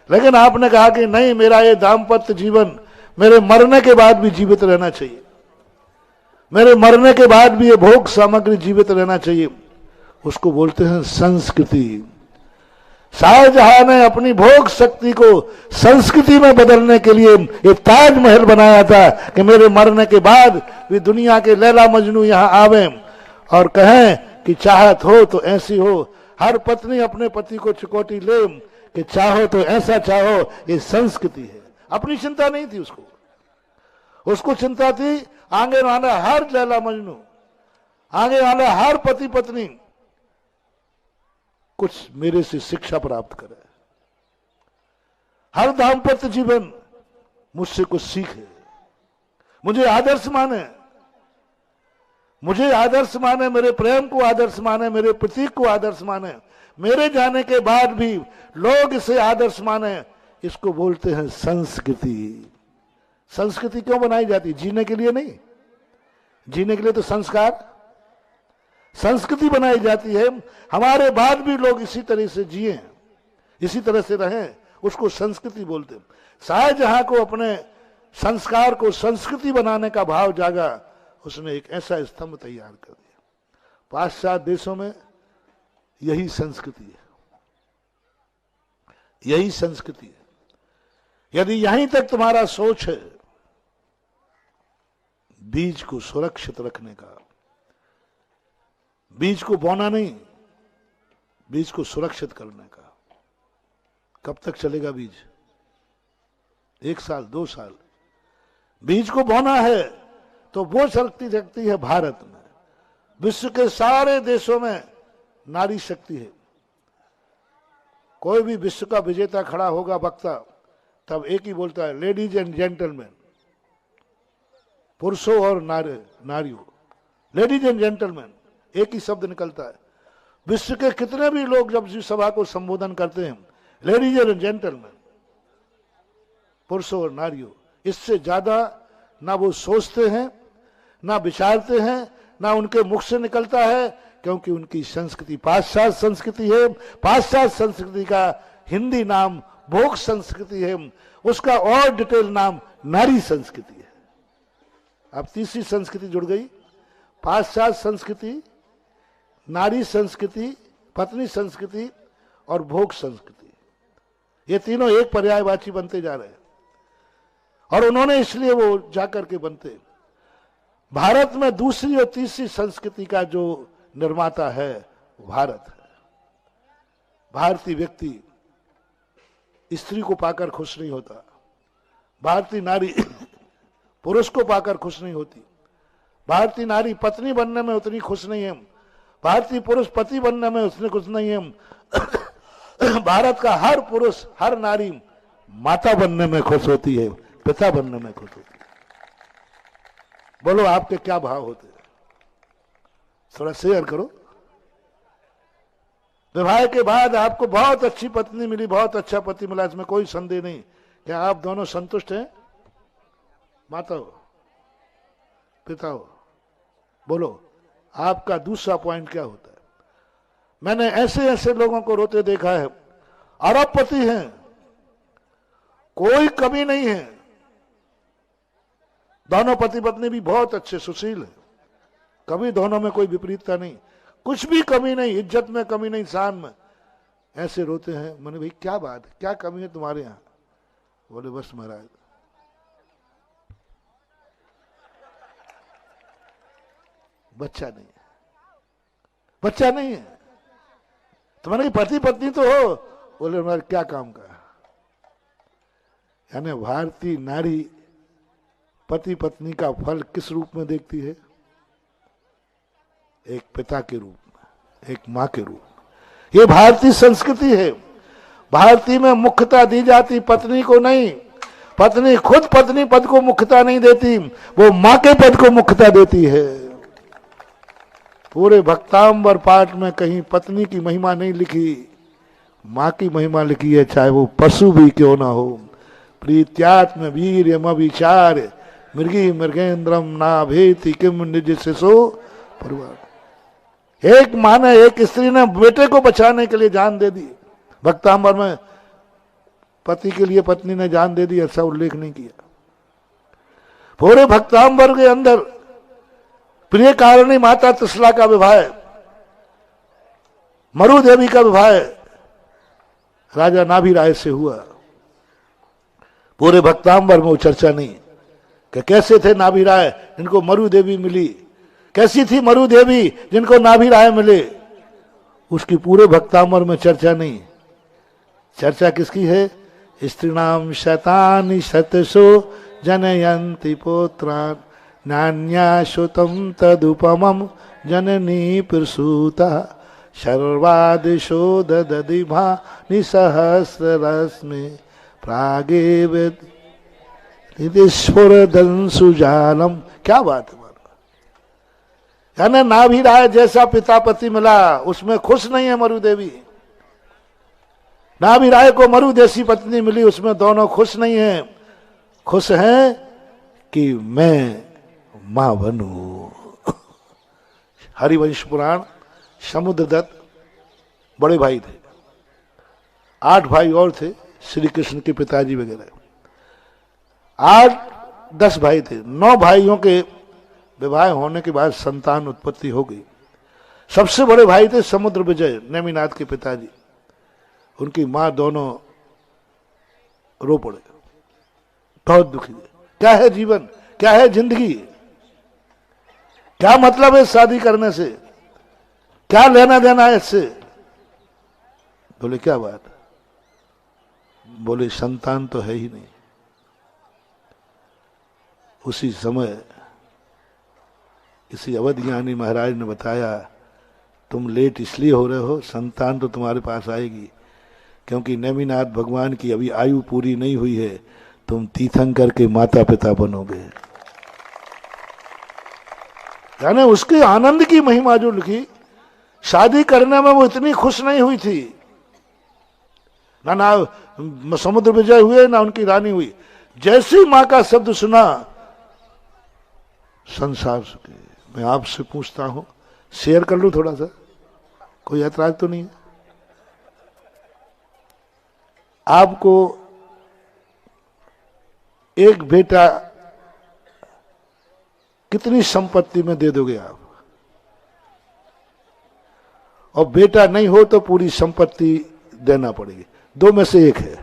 लेकिन आपने कहा कि नहीं, मेरा ये दाम्पत्य जीवन मेरे मरने के बाद भी जीवित रहना चाहिए, मेरे मरने के बाद भी ये भोग सामग्री जीवित रहना चाहिए। उसको बोलते हैं संस्कृति। शाहजहां ने अपनी भोग शक्ति को संस्कृति में बदलने के लिए एक ताजमहल बनाया था कि मेरे मरने के बाद भी दुनिया के लैला मजनू यहां आवे और कहें कि चाहत हो तो ऐसी हो। हर पत्नी अपने पति को चिकोटी ले कि चाहो तो ऐसा चाहो। ये संस्कृति है। अपनी चिंता नहीं थी उसको, उसको चिंता थी आगे वाला हर लैला मजनू, आगे वाला हर पति पत्नी कुछ मेरे से शिक्षा प्राप्त करे, हर दाम्पत्य जीवन मुझसे कुछ सीखे, मुझे आदर्श माने, मुझे आदर्श माने, मेरे प्रेम को आदर्श माने, मेरे प्रतीक को आदर्श माने, मेरे जाने के बाद भी लोग इसे आदर्श माने। इसको बोलते हैं संस्कृति। संस्कृति क्यों बनाई जाती? जीने के लिए नहीं, जीने के लिए तो संस्कार, संस्कृति बनाई जाती है हमारे बाद भी लोग इसी तरह से जिए, इसी तरह से रहें, उसको संस्कृति बोलते हैं। शाहजहां को अपने संस्कार को संस्कृति बनाने का भाव जागा, उसने एक ऐसा स्तंभ तैयार कर दिया। पाश्चात्य देशों में यही संस्कृति है, यही संस्कृति है। यदि यहीं तक तुम्हारा सोच है बीज को सुरक्षित रखने का, बीज को बोना नहीं, बीज को सुरक्षित करने का, कब तक चलेगा बीज? 1 साल 2 साल। बीज को बोना है तो वो शक्ति जगती है भारत में। विश्व के सारे देशों में नारी शक्ति है। कोई भी विश्व का विजेता खड़ा होगा वक्ता, तब एक ही बोलता है, लेडीज एंड जेंटलमैन, पुरुषों और नारियों, लेडीज एंड जेंटलमैन, एक ही शब्द निकलता है। विश्व के कितने भी लोग जब इस सभा को संबोधन करते हैं, लेडीज एंड जेंटलमैन, पुरुषों और नारियों, इससे ज्यादा ना वो सोचते हैं, ना विचारते हैं, ना उनके मुख से निकलता है, क्योंकि उनकी संस्कृति पाश्चात्य संस्कृति है। पाश्चात्य संस्कृति का हिंदी नाम भोग संस्कृति है, उसका और डिटेल नाम नारी संस्कृति है। अब तीसरी संस्कृति जुड़ गई, पाश्चात्य संस्कृति, नारी संस्कृति, पत्नी संस्कृति और भोग संस्कृति। ये तीनों एक पर्यायवाची बनते जा रहे हैं, और उन्होंने इसलिए वो जाकर के बनते। भारत में दूसरी और तीसरी संस्कृति का जो निर्माता है भारत है। भारतीय व्यक्ति स्त्री को पाकर खुश नहीं होता, भारतीय नारी पुरुष को पाकर खुश नहीं होती, भारतीय नारी पत्नी बनने में उतनी खुश नहीं है, भारतीय पुरुष पति बनने में उतने खुश नहीं है। भारत का हर पुरुष हर नारी माता बनने में खुश होती है, पिता बनने में खुश होती है। बोलो आपके क्या भाव होते हैं? थोड़ा शेयर करो। विवाह के बाद आपको बहुत अच्छी पत्नी मिली, बहुत अच्छा पति मिला, इसमें कोई संदेह नहीं। क्या आप दोनों संतुष्ट हैं? माता हो पिता हो, बोलो आपका दूसरा पॉइंट क्या होता है? मैंने ऐसे ऐसे लोगों को रोते देखा है, अरबपति हैं, कोई कमी नहीं है, दोनों पति पत्नी भी बहुत अच्छे सुशील है, कभी दोनों में कोई विपरीतता नहीं, कुछ भी कमी नहीं, इज्जत में कमी नहीं, शान में, ऐसे रोते हैं। मैंने भाई क्या बात है, क्या कमी है तुम्हारे यहां? बोले बस महाराज बच्चा नहीं है, बच्चा नहीं है। तुम्हारे पति पत्नी तो हो, बोले हमारे क्या काम का। यानी भारतीय नारी पति पत्नी का फल किस रूप में देखती है? एक पिता के रूप में, एक मां के रूप में। ये भारतीय संस्कृति है। भारतीय में मुख्यता दी जाती पत्नी को नहीं, पत्नी खुद पत्नी पद को मुख्यता नहीं देती, वो मां के पद को मुख्यता देती है। पूरे भक्तांबर पाठ में कहीं पत्नी की महिमा नहीं लिखी, मां की महिमा लिखी है, चाहे वो पशु भी क्यों ना हो। प्रीत्यात्म वीर्यम विचार मृगी मृगेन्द्रम ना भेति किम निज शिशो परिवार। एक मां ने, एक स्त्री ने बेटे को बचाने के लिए जान दे दी। भक्तांबर में पति के लिए पत्नी ने जान दे दी, ऐसा उल्लेख नहीं किया। पूरे भक्तांबर के अंदर प्रिय कारिणी माता त्रिशला का विवाह, मरु देवी का विवाह राजा नाभिराय से हुआ। पूरे भक्तांबर में वो चर्चा नहीं कि कैसे थे नाभिराय जिनको मरु देवी मिली, कैसी थी मरु देवी जिनको नाभिराय मिले, उसकी पूरे भक्तांबर में चर्चा नहीं। चर्चा किसकी है? स्त्रीणाम शतानि शतसो जनयन्ति पुत्रान् नान्या श्रुतं तदुपमं जननी प्रसूता सर्वादिशो ददधिभा निसहस्ररश्मि प्रागेव सुजालम। क्या बात है? यानी नाभिराय जैसा पिता पति मिला, उसमें खुश नहीं है मरु देवी। नाभिराय को मरु जैसी पत्नी मिली, उसमें दोनों खुश नहीं है। खुश हैं कि मैं मां बनू। हरिवंश पुराण, समुद्रदत्त बड़े भाई थे, 8 भाई और थे, श्री कृष्ण के पिताजी वगैरह 8-10 भाई थे। 9 भाइयों के विवाह होने के बाद संतान उत्पत्ति हो गई। सबसे बड़े भाई थे समुद्र विजय, नेमिनाथ के पिताजी। उनकी मां दोनों रो पड़े, बहुत दुखी थे। क्या है जीवन, क्या है जिंदगी, क्या मतलब है शादी करने से, क्या लेना देना है इससे? बोले क्या बात, बोले संतान तो है ही नहीं। उसी समय इसी अवध ज्ञानी महाराज ने बताया, तुम लेट इसलिए हो रहे हो, संतान तो तुम्हारे पास आएगी, क्योंकि नेमिनाथ भगवान की अभी आयु पूरी नहीं हुई है, तुम तीर्थंकर के माता पिता बनोगे। यानी उसके आनंद की महिमा जो लिखी, शादी करने में वो इतनी खुश नहीं हुई थी, ना समुद्र विजय हुए ना उनकी रानी हुई। जैसी मां का शब्द सुना, संसार सुखे। मैं आपसे पूछता हूं, शेयर कर लूं थोड़ा सा, कोई ऐतराज तो नहीं है? आपको एक बेटा कितनी संपत्ति में दे दोगे आप? और बेटा नहीं हो तो पूरी संपत्ति देना पड़ेगी, दो में से एक है।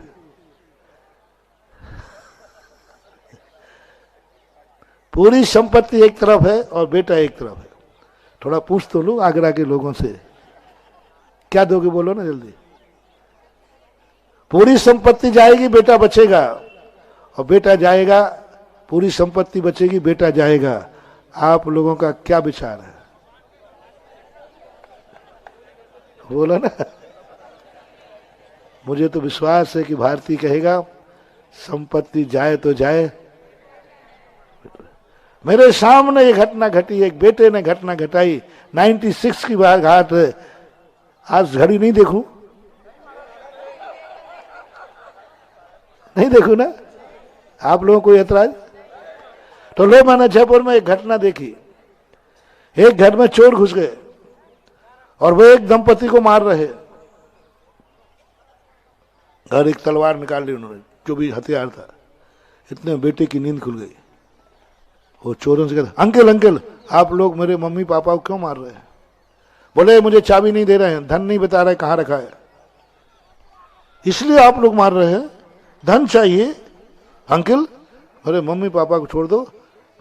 पूरी संपत्ति एक तरफ है और बेटा एक तरफ है। थोड़ा पूछ तो लो आगरा के लोगों से, क्या दोगे बोलो ना जल्दी। पूरी संपत्ति जाएगी, बेटा बचेगा, और बेटा जाएगा, पूरी संपत्ति बचेगी, बेटा जाएगा। आप लोगों का क्या विचार है? बोला ना। मुझे तो विश्वास है कि भारती कहेगा संपत्ति जाए तो जाए। मेरे सामने ये घटना घटी, एक बेटे ने घटना घटाई 96 की बात घाट। आज घड़ी नहीं देखूं, नहीं देखूं ना, आप लोगों को ऐतराज? तो लो, मैंने जयपुर में एक घटना देखी। एक घर में चोर घुस गए और वो एक दंपति को मार रहे, और एक तलवार निकाल ली उन्होंने, जो भी हथियार था। इतने बेटे की नींद खुल गई। वो चोरों से कहते, अंकल अंकल, आप लोग मेरे मम्मी पापा को क्यों मार रहे हैं? बोले मुझे चाबी नहीं दे रहे हैं, धन नहीं बता रहे कहां रखा है, इसलिए आप लोग मार रहे हैं। धन चाहिए अंकल, अरे मम्मी पापा को छोड़ दो,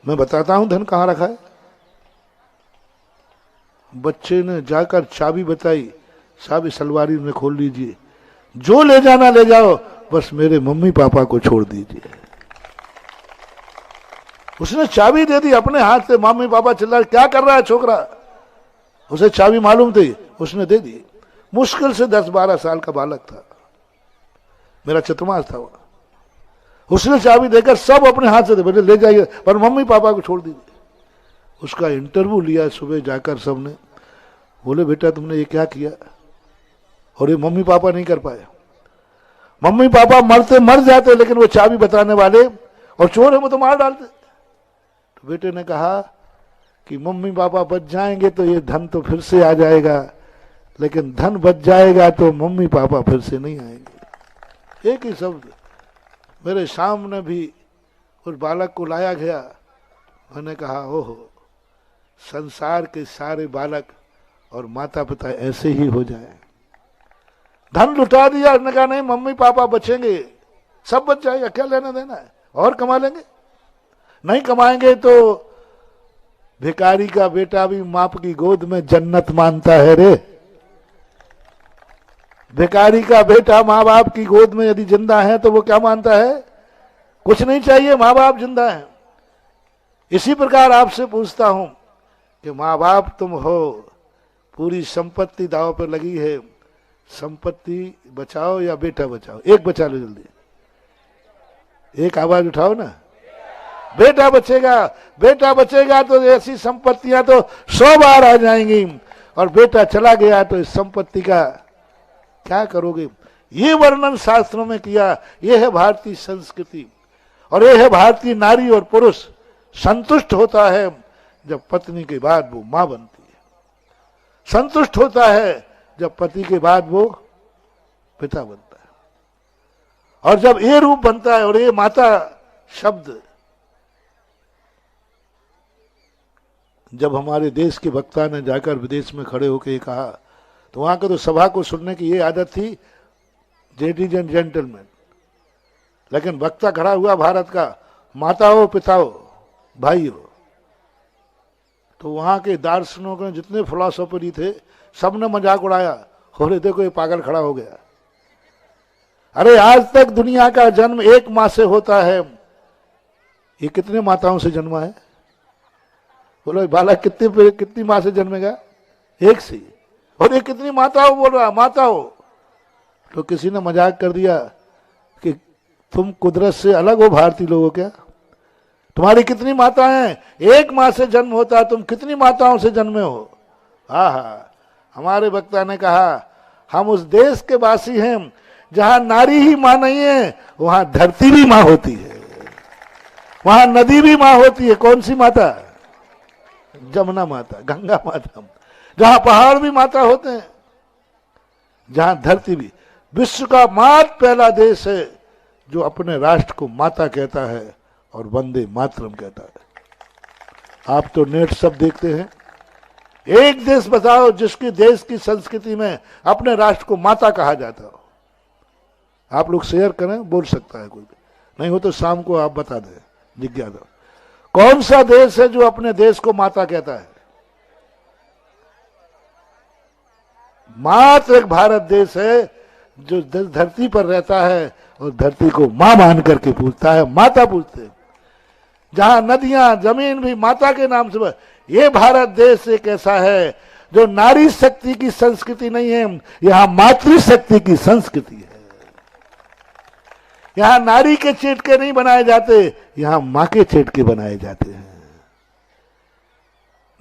मैं बताता हूं धन कहां रखा है। बच्चे ने जाकर चाबी बताई, साहब इस अलमारी में खोल लीजिए, जो ले जाना ले जाओ, बस मेरे मम्मी पापा को छोड़ दीजिए। उसने चाबी दे दी अपने हाथ से। मम्मी पापा चिल्ला, क्या कर रहा है छोकरा? उसे चाबी मालूम थी, उसने दे दी। मुश्किल से 10-12 साल का बालक था, मेरा चतुर्मास था वो। उसने चाबी देकर सब अपने हाथ से दे, बोले ले जाइए, पर मम्मी पापा को छोड़ दीजिए। उसका इंटरव्यू लिया सुबह जाकर सबने। बोले बेटा तुमने ये क्या किया? और ये मम्मी पापा नहीं कर पाए। मम्मी पापा मरते मर जाते, लेकिन वो चाबी बताने वाले और चोर है वो तो मार डालते। तो बेटे ने कहा कि मम्मी पापा बच जाएंगे तो ये धन तो फिर से आ जाएगा, लेकिन धन बच जाएगा तो मम्मी पापा फिर से नहीं आएंगे। एक ही शब्द मेरे सामने भी उस बालक को लाया गया। मैंने कहा ओहो, संसार के सारे बालक और माता पिता ऐसे ही हो जाए। धन लुटा दिया, उसने कहा नहीं मम्मी पापा बचेंगे, सब बच जाएगा, क्या लेना देना है, और कमा लेंगे। नहीं कमाएंगे तो भिखारी का बेटा भी माप की गोद में जन्नत मानता है रे। भिखारी का बेटा माँ बाप की गोद में यदि जिंदा है तो वो क्या मानता है? कुछ नहीं चाहिए, माँ बाप जिंदा है। इसी प्रकार आपसे पूछता हूं कि माँ बाप तुम हो, पूरी संपत्ति दांव पर लगी है, संपत्ति बचाओ या बेटा बचाओ? एक बचा लो जल्दी, एक आवाज उठाओ ना। बेटा बचेगा, बेटा बचेगा तो ऐसी संपत्तियां तो 100 बार आ जाएंगी, और बेटा चला गया तो इस संपत्ति का क्या करोगे? ये वर्णन शास्त्रों में किया। ये है भारतीय संस्कृति, और ये है भारतीय नारी और पुरुष संतुष्ट होता है जब पत्नी के बाद वो मां बनती है, संतुष्ट होता है जब पति के बाद वो पिता बनता है, और जब ये रूप बनता है। और ये माता शब्द जब हमारे देश के वक्ता ने जाकर विदेश में खड़े होकर कहा, तो वहां के तो सभा को सुनने की ये आदत थी, लेडीज एंड जेंटलमैन, लेकिन वक्ता खड़ा हुआ भारत का, माता हो पिता हो भाई हो। तो वहां के दार्शनिकों के जितने फिलॉसफर थे सबने मजाक उड़ाया, हो रहे देखो ये पागल खड़ा हो गया। अरे आज तक दुनिया का जन्म एक माँ से होता है, ये कितने माताओं से जन्मा है? बोलो बालक कितनी माँ से जन्मेगा? एक से। और ये कितनी माताओं बोल रहा, माताओं। तो किसी ने मजाक कर दिया कि तुम कुदरत से अलग हो भारतीय लोगों, क्या तुम्हारी कितनी माताएं हैं? एक माँ से जन्म होता, तुम कितनी माताओं से जन्मे हो? हाँ, हमारे वक्ता ने कहा हम उस देश के वासी हैं जहां नारी ही मां नहीं है, वहां धरती भी मां होती है, वहां नदी भी मां होती है। कौन सी माता? जमुना माता, गंगा माता। जहां पहाड़ भी माता होते हैं, जहां धरती भी। विश्व का मात्र पहला देश है जो अपने राष्ट्र को माता कहता है और वंदे मातरम कहता है। आप तो नेट सब देखते हैं, एक देश बताओ जिसकी देश की संस्कृति में अपने राष्ट्र को माता कहा जाता हो। आप लोग शेयर करें, बोल सकता है कोई भी, नहीं हो तो शाम को आप बता दें जिज्ञासा। कौन सा देश है जो अपने देश को माता कहता है? मात्र एक भारत देश है जो धरती पर रहता है और धरती को मां मान करके पूछता है, माता पूछते हैं। जहां नदियां जमीन भी माता के नाम से, ये भारत देश एक ऐसा है जो नारी शक्ति की संस्कृति नहीं है, यहां मातृशक्ति की संस्कृति है। यहां नारी के चेटके नहीं बनाए जाते, यहां मां के चेटके बनाए जाते हैं।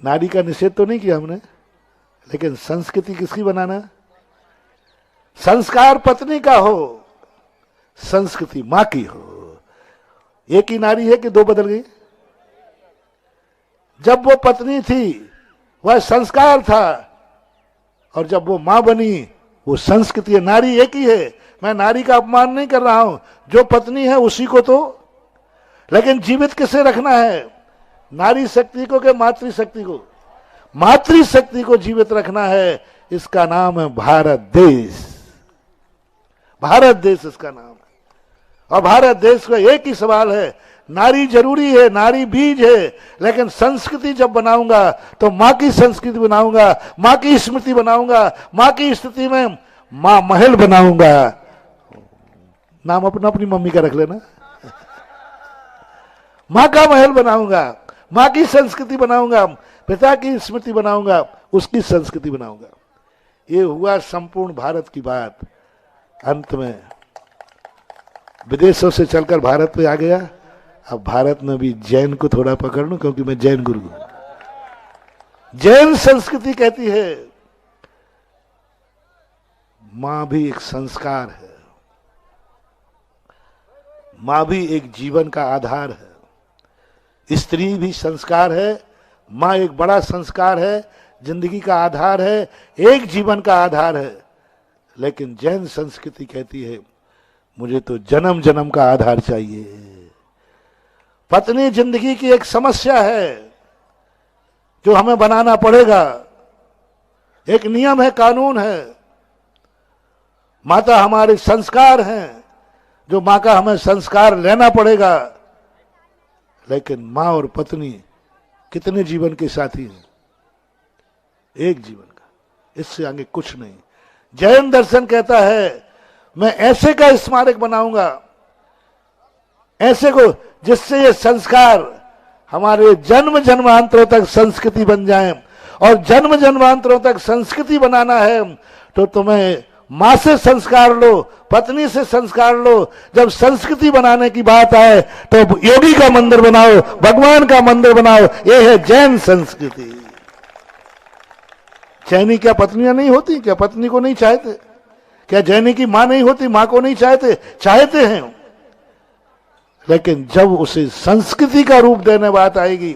नारी का निषेध तो नहीं किया हमने, लेकिन संस्कृति किसकी बनाना? संस्कार पत्नी का हो, संस्कृति मां की हो। एक ही नारी है कि दो बदल गई? जब वो पत्नी थी वह संस्कार था, और जब वो मां बनी वो संस्कृति है। नारी एक ही है, मैं नारी का अपमान नहीं कर रहा हूं, जो पत्नी है उसी को तो, लेकिन जीवित किसे रखना है? नारी शक्ति को कि मातृशक्ति को? मातृशक्ति को जीवित रखना है। इसका नाम है भारत देश। भारत देश इसका नाम है। और भारत देश का एक ही सवाल है, नारी जरूरी है, नारी बीज है, लेकिन संस्कृति जब बनाऊंगा तो मां की संस्कृति बनाऊंगा, मां की स्मृति बनाऊंगा, मां की स्थिति में मां महल बनाऊंगा। नाम अपना अपनी मम्मी का रख लेना। मां का महल बनाऊंगा, मां की संस्कृति बनाऊंगा, पिता की स्मृति बनाऊंगा, उसकी संस्कृति बनाऊंगा। ये हुआ संपूर्ण भारत की बात। अंत में विदेशों से चलकर भारत में आ गया। अब भारत में भी जैन को थोड़ा पकड़ लूं, क्योंकि मैं जैन गुरु हूं। जैन संस्कृति कहती है मां भी एक संस्कार है, मां भी एक जीवन का आधार है, स्त्री भी संस्कार है, मां एक बड़ा संस्कार है, जिंदगी का आधार है, एक जीवन का आधार है। लेकिन जैन संस्कृति कहती है मुझे तो जन्म जन्म का आधार चाहिए। पत्नी जिंदगी की एक समस्या है जो हमें बनाना पड़ेगा, एक नियम है, कानून है। माता हमारे संस्कार हैं, जो मां का हमें संस्कार लेना पड़ेगा। लेकिन मां और पत्नी कितने जीवन के साथी हैं? एक जीवन का, इससे आगे कुछ नहीं। जैन दर्शन कहता है मैं ऐसे का स्मारक बनाऊंगा, ऐसे को जिससे ये संस्कार हमारे जन्म जन्मांतरों तक संस्कृति बन जाए। और जन्म जन्मांतरों तक संस्कृति बनाना है तो तुम्हें मां से संस्कार लो, पत्नी से संस्कार लो। जब संस्कृति बनाने की बात आए तो योगी का मंदिर बनाओ, भगवान का मंदिर बनाओ। ये है जैन संस्कृति। जैनी क्या पत्नियां नहीं होती? क्या पत्नी को नहीं चाहते? क्या जैनी की मां नहीं होती? मां को नहीं चाहते? चाहते हैं। लेकिन जब उसे संस्कृति का रूप देने बात आएगी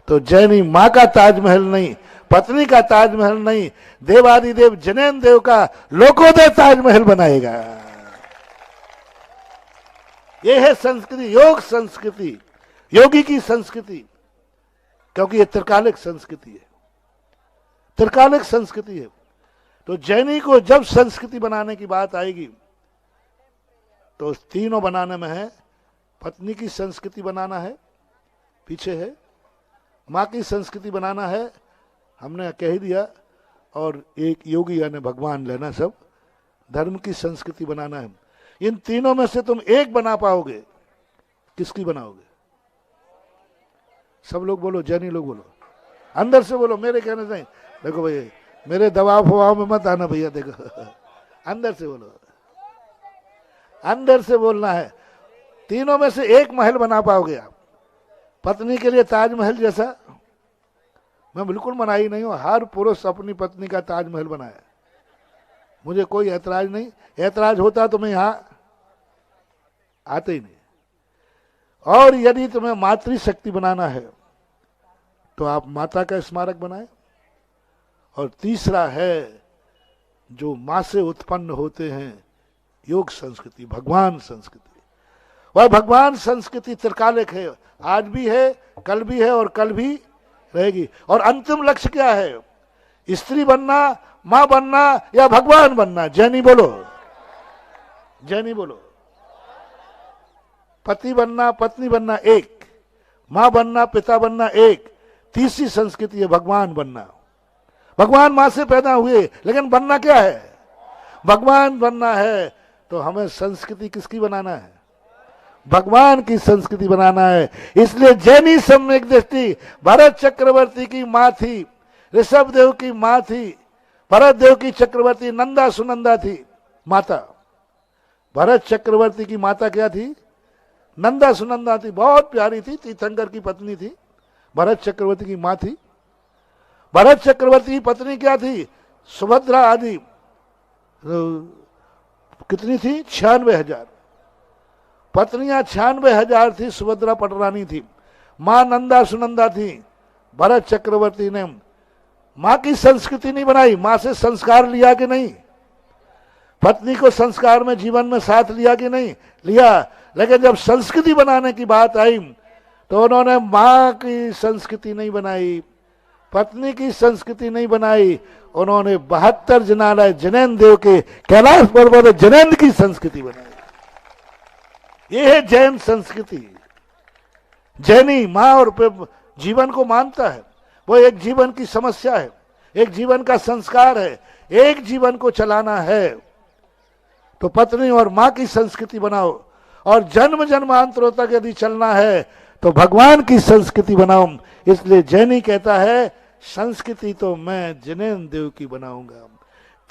तो जैनी मां का ताजमहल नहीं, पत्नी का ताजमहल नहीं, देवादिदेव जनेन देव का लोकोदय ताजमहल बनाएगा। यह है संस्कृति, योग संस्कृति, योगी की संस्कृति। क्योंकि यह त्रिकालिक संस्कृति है, त्रिकालिक संस्कृति है। तो जैनी को जब संस्कृति बनाने की बात आएगी तो तीनों बनाने में है। पत्नी की संस्कृति बनाना है, पीछे है। मां की संस्कृति बनाना है, हमने कह ही दिया। और एक योगी यानी भगवान लेना, सब धर्म की संस्कृति बनाना है। इन तीनों में से तुम एक बना पाओगे, किसकी बनाओगे? सब लोग बोलो, जैनी लोग बोलो, अंदर से बोलो, मेरे कहने से नहीं। देखो भाई, मेरे दबाव फवाव में मत आना भैया, देखो अंदर से बोलो, अंदर से बोलना है। तीनों में से एक महल बना पाओगे आप? पत्नी के लिए ताजमहल जैसा? मैं बिल्कुल मनाही नहीं हूं, हर पुरुष अपनी पत्नी का ताजमहल बनाए, मुझे कोई ऐतराज नहीं। ऐतराज होता तो मैं यहां आते ही नहीं। और यदि तुम्हें मातृशक्ति बनाना है तो आप माता का स्मारक बनाए। और तीसरा है, जो मां से उत्पन्न होते हैं, योग संस्कृति, भगवान संस्कृति। वह भगवान संस्कृति त्रिकालिक है, आज भी है, कल भी है और कल भी रहेगी। और अंतिम लक्ष्य क्या है? स्त्री बनना, मां बनना या भगवान बनना? जैनी बोलो, जैनी बोलो। पति बनना, पत्नी बनना एक, मां बनना, पिता बनना एक। तीसरी संस्कृति है भगवान बनना। भगवान मां से पैदा हुए, लेकिन बनना क्या है? भगवान बनना है। तो हमें संस्कृति किसकी बनाना है? भगवान की संस्कृति बनाना है। इसलिए जैनी सम्यक दृष्टि भरत चक्रवर्ती की मां थी, ऋषभ देव की मां थी, भरत देव की चक्रवर्ती नंदा सुनंदा थी माता। भरत चक्रवर्ती की माता क्या थी? नंदा सुनंदा थी, बहुत प्यारी थी, तीर्थंकर की पत्नी थी। भरत चक्रवर्ती की मां थी। भरत चक्रवर्ती की पत्नी क्या थी? सुभद्रा आदि। कितनी थी? 96,000 पत्नियां, 96,000 थी। सुभद्रा पटरानी थी। मां नंदा सुनंदा थी। भरत चक्रवर्ती ने मां की संस्कृति नहीं बनाई, मां से संस्कार लिया कि नहीं? पत्नी को संस्कार में जीवन में साथ लिया कि नहीं? लिया। लेकिन जब संस्कृति बनाने की बात आई तो उन्होंने मां की संस्कृति नहीं बनाई, पत्नी की संस्कृति नहीं बनाई, उन्होंने 72 जनालय जैनेन्द्र देव के कैलाश पर्वत जैनेन्द्र की संस्कृति बनाई। ये है जैन संस्कृति। जैनी मां और जीवन को मानता है, वो एक जीवन की समस्या है, एक जीवन का संस्कार है, एक जीवन को चलाना है। तो पत्नी और मां की संस्कृति बनाओ, और जन्म जन्मांतरों तक यदि चलना है तो भगवान की संस्कृति बनाओ। इसलिए जैनी कहता है, संस्कृति तो मैं जैनेन्द्र देव की बनाऊंगा।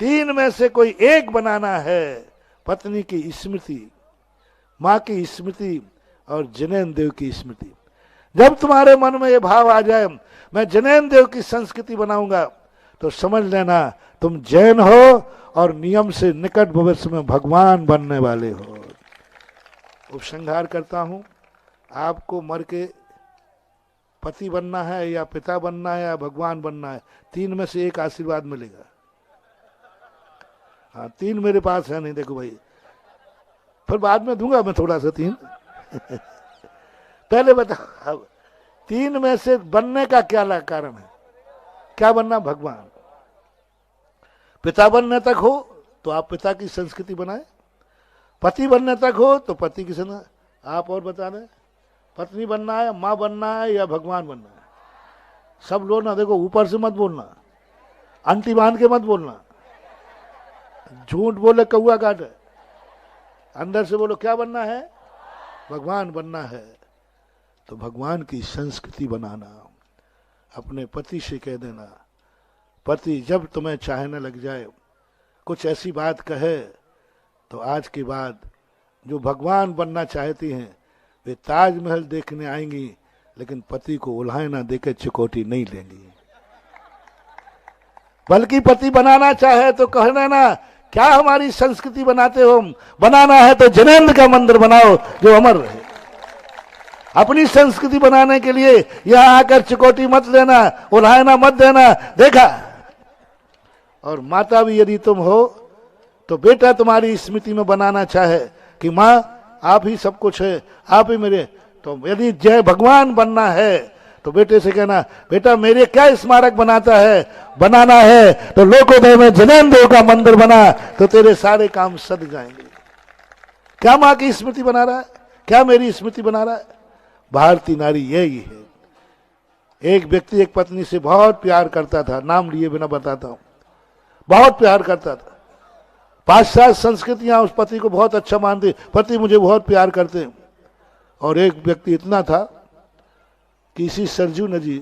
तीन में से कोई एक बनाना है, पत्नी की स्मृति, मां की स्मृति और जैनेन्द्र देव की स्मृति। जब तुम्हारे मन में ये भाव आ जाए, मैं जैनेन्द्र देव की संस्कृति बनाऊंगा, तो समझ लेना तुम जैन हो और नियम से निकट भविष्य में भगवान बनने वाले हो। उपसंहार करता हूं, आपको मर के पति बनना है या पिता बनना है या भगवान बनना है, तीन में से एक आशीर्वाद मिलेगा। हाँ, तीन मेरे पास है नहीं, देखो भाई, फिर बाद में दूंगा मैं थोड़ा सा तीन पहले बता, तीन में से बनने का क्या कारण है? क्या बनना? भगवान। पिता बनने तक हो तो आप पिता की संस्कृति बनाए, पति बनने तक हो तो पति की संस्कृति। आप और बता दें, पत्नी बनना है, मां बनना है या भगवान बनना है? सब लोग ना, देखो ऊपर से मत बोलना, अंटी बांध के मत बोलना, झूठ बोले कौआ काटे। अंदर से बोलो, क्या बनना है? भगवान बनना है। तो भगवान की संस्कृति बनाना। अपने पति से कह देना, पति जब तुम्हें चाहने लग जाए, कुछ ऐसी बात कहे, तो आज के बाद जो भगवान बनना चाहती हैं वे ताजमहल देखने आएंगी, लेकिन पति को उल्हायना देकर चिकोटी नहीं लेंगी। बल्कि पति बनाना चाहे तो कहना ना, क्या हमारी संस्कृति बनाते हो? बनाना है तो जैनेन्द्र का मंदिर बनाओ जो अमर रहे। अपनी संस्कृति बनाने के लिए यहां आकर चिकोटी मत लेना, उल्हायना मत देना। देखा? और माता भी यदि तुम हो तो बेटा तुम्हारी स्मृति में बनाना चाहे कि मां आप ही सब कुछ है, आप ही मेरे, तो यदि जय भगवान बनना है तो बेटे से कहना, बेटा मेरे क्या स्मारक बनाता है? बनाना है तो लोकोदय में जैनेन्द्र देव का मंदिर बना, तो तेरे सारे काम सद जाएंगे। क्या मां की स्मृति बना रहा है? क्या मेरी स्मृति बना रहा है? भारतीय नारी यही है। एक व्यक्ति एक पत्नी से बहुत प्यार करता था, नाम लिए बिना बताता हूं, बहुत प्यार करता था। पाश्चात्य संस्कृतियां उस पति को बहुत अच्छा मानती, पति मुझे बहुत प्यार करते हैं। और एक व्यक्ति इतना था कि इसी सरजू नदी,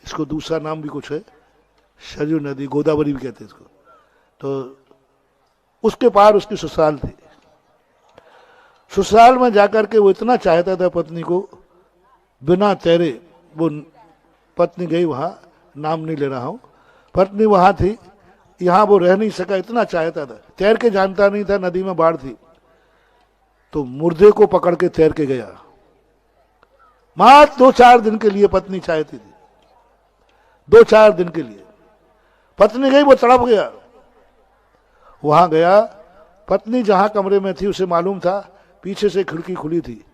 इसको दूसरा नाम भी कुछ है, सरजू नदी, गोदावरी भी कहते हैं इसको, तो उसके पार उसकी ससुराल थी। ससुराल में जाकर के वो इतना चाहता था पत्नी को, बिना तैरे वो पत्नी गई वहां, नाम नहीं ले रहा हूं, पत्नी वहां थी, यहां वो रह नहीं सका, इतना चाहता था, तैर के जानता नहीं था, नदी में बाढ़ थी, तो मुर्दे को पकड़ के तैर के गया। मात्र 2-4 दिन के लिए पत्नी चाहती थी, 2-4 दिन के लिए पत्नी गई, वो तड़प गया। वहां गया, पत्नी जहां कमरे में थी उसे मालूम था पीछे से खिड़की खुली थी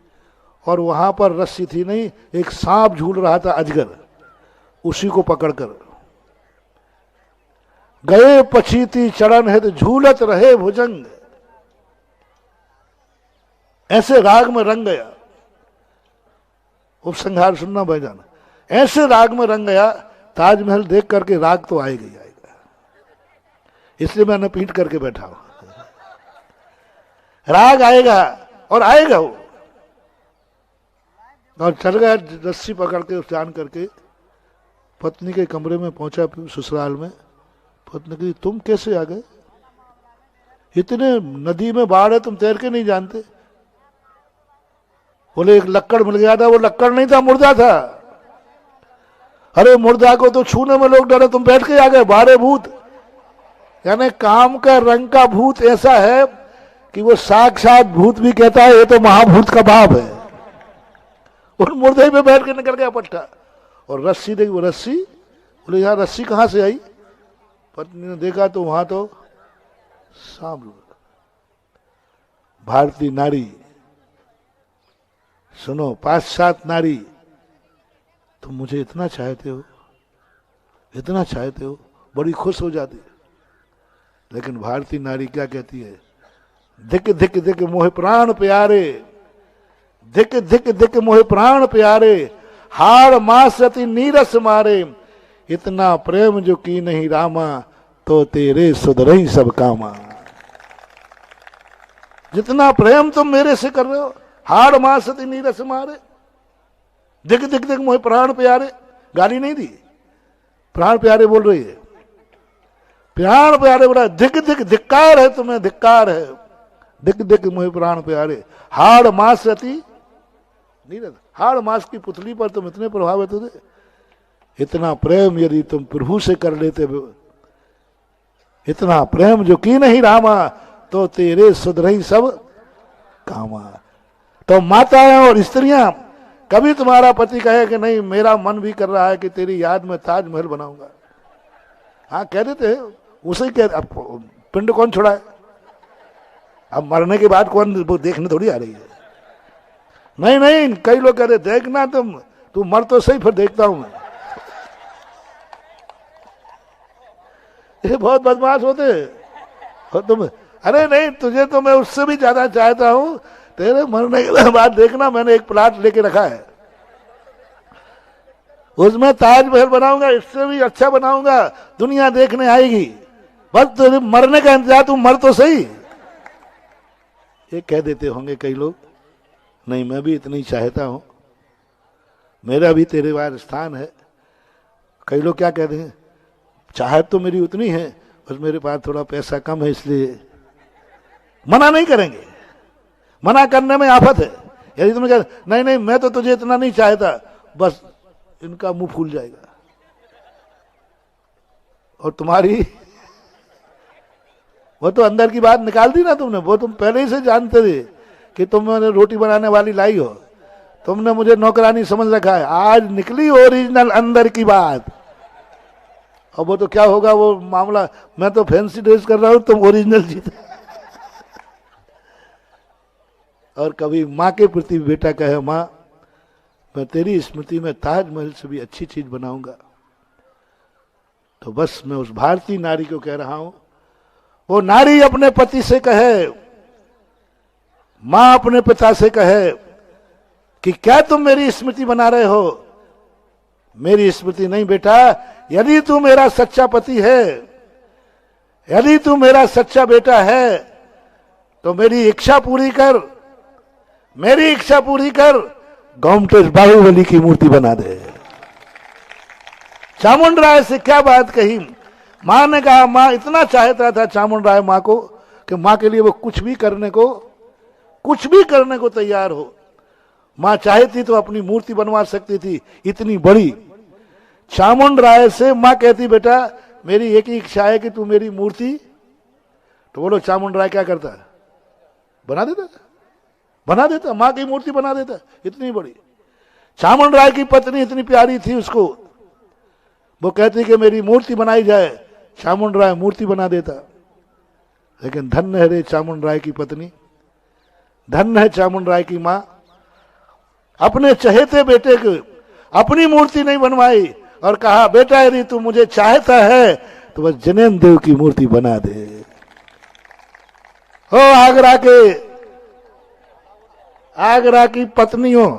और वहां पर रस्सी थी नहीं, एक सांप झूल रहा था, अजगर, उसी को पकड़कर गए पछीती चरण है तो झूलत रहे भुजंग, ऐसे राग में रंग गया। उपसंहार सुनना भाईजान, ऐसे राग में रंग गया, ताजमहल देख करके राग तो आएगा ही आएगा, इसलिए मैंने पीट करके बैठा हूं, राग आएगा और आएगा वो। और चल गया रस्सी पकड़ के, जान करके पत्नी के कमरे में पहुंचा, ससुराल में। पत्नी कही तुम कैसे आ गए, इतने नदी में बाढ़ है, तुम तैर के नहीं जानते। बोले एक लक्कड़ मिल गया था, वो लक्कड़ नहीं था, मुर्दा था। अरे मुर्दा को तो छूने में लोग डरे, तुम बैठ के आ गए, बारे भूत। यानी काम का रंग का भूत ऐसा है कि वो साक्षात भूत भी कहता है ये तो महाभूत का बाप है। उन मुर्दे पे बैठ के निकल गया पट्टा। और रस्सी देखी, वो रस्सी, बोले यार रस्सी कहां से आई। पत्नी ने देखा तो वहां तो सांप। भारतीय नारी, सुनो, पाश्चात्य नारी, तुम मुझे इतना चाहते हो, इतना चाहते हो, बड़ी खुश हो जाती है। लेकिन भारतीय नारी क्या कहती है, धिक धिक धिक मोहे प्राण प्यारे, धिक धिक धिक मोहे प्राण प्यारे, हार मासती नीरस मारे, इतना प्रेम जो की नहीं रामा, तो तेरे सुधरई सब कामा। जितना प्रेम तुम मेरे से कर रहे हो, हार मासती नीरस मारे, धिक धिक धिक मोहे प्राण प्यारे, गाली नहीं दी, प्राण प्यारे बोल रही है, प्राण प्यारे बोला, धिक धिक धिक्कार है तुम्हें, धिक्कार है, धिक धिक मोहे प्राण प्यारे, हाड़ मास रहती नीरस। हाड़ मास की पुतली पर तुम इतने प्रभावित होते, इतना प्रेम यदि तुम प्रभु से कर लेते, इतना प्रेम जो की नहीं रामा, तो तेरे सुधरई सब कामा। तो माताएं और स्त्रियां, कभी तुम्हारा पति कहे कि नहीं मेरा मन भी कर रहा है कि तेरी याद में ताजमहल बनाऊंगा, हाँ कह देते, उसे कह, अब पिंड कौन छुड़ाए, अब मरने के बाद कौन वो देखने थोड़ी आ रही है। नहीं नहीं, कई लोग कहते देखना तू मर तो सही, फिर देखता हूं मैं। ये बहुत बदमाश होते और तुम, अरे नहीं तुझे तो मैं उससे भी ज्यादा चाहता हूं, तेरे मरने के बाद देखना मैंने एक प्लाट लेके रखा है, उसमें ताजमहल बनाऊंगा, इससे भी अच्छा बनाऊंगा, दुनिया देखने आएगी, बस तेरे मरने का इंतजार, तू मर तो सही। ये कह देते होंगे कई लोग, नहीं मैं भी इतनी चाहता हूं, मेरा भी तेरे बाहर स्थान है। कई लोग क्या कहते हैं, चाहत तो मेरी उतनी है, बस मेरे पास थोड़ा पैसा कम है, इसलिए मना नहीं करेंगे, मना करने में आफत है। यदि तुमने कहा नहीं नहीं मैं तो तुझे इतना नहीं चाहता, बस इनका मुंह फूल जाएगा। और तुम्हारी वो तो अंदर की बात निकाल दी ना तुमने, वो तुम पहले ही से जानते थे कि तुम मैंने रोटी बनाने वाली लाई हो, तुमने मुझे नौकरानी समझ रखा है, आज निकली ओरिजिनल अंदर की बात। और वो तो क्या होगा वो मामला, मैं तो फैंसी ड्रेस कर रहा हूं, तुम ओरिजिनल जीते। और कभी माँ के प्रति बेटा कहे, माँ मैं तेरी स्मृति में ताजमहल से भी अच्छी चीज बनाऊंगा, तो बस मैं उस भारतीय नारी को कह रहा हूं, वो नारी अपने पति से कहे, मां अपने पिता से कहे कि क्या तुम मेरी स्मृति बना रहे हो। मेरी स्मृति नहीं बेटा, यदि तू मेरा सच्चा पति है, यदि तू मेरा सच्चा बेटा है तो मेरी इच्छा पूरी कर, मेरी इच्छा पूरी कर, गोमटेश बाहुबली की मूर्ति बना दे। चामुंडराय से क्या बात कही। मां ने कहा, मां इतना चाहता था चामुंडराय मां को कि मां के लिए वो कुछ भी करने को तैयार हो। मां चाहती तो अपनी मूर्ति बनवा सकती थी इतनी बड़ी। चामुंडराय से मां कहती, बेटा मेरी एक ही इच्छा है कि तू मेरी मूर्ति, तो बोलो चामुंडराय क्या करता है? बना देता, मां की मूर्ति बना देता, इतनी बड़ी। चामुंडराय की पत्नी इतनी प्यारी थी उसको, वो कहती कि मेरी मूर्ति बनाई जाए, चामुंडराय मूर्ति बना देता। लेकिन धन्य है रे चामुंडराय की पत्नी, धन्य है चामुंडराय की मां, अपने चहेते बेटे को अपनी मूर्ति नहीं बनवाई और कहा, बेटा यदि तू मुझे चाहता है तो बस जिनेन्द्र देव की मूर्ति बना दे। हो आगरा की पत्नियों,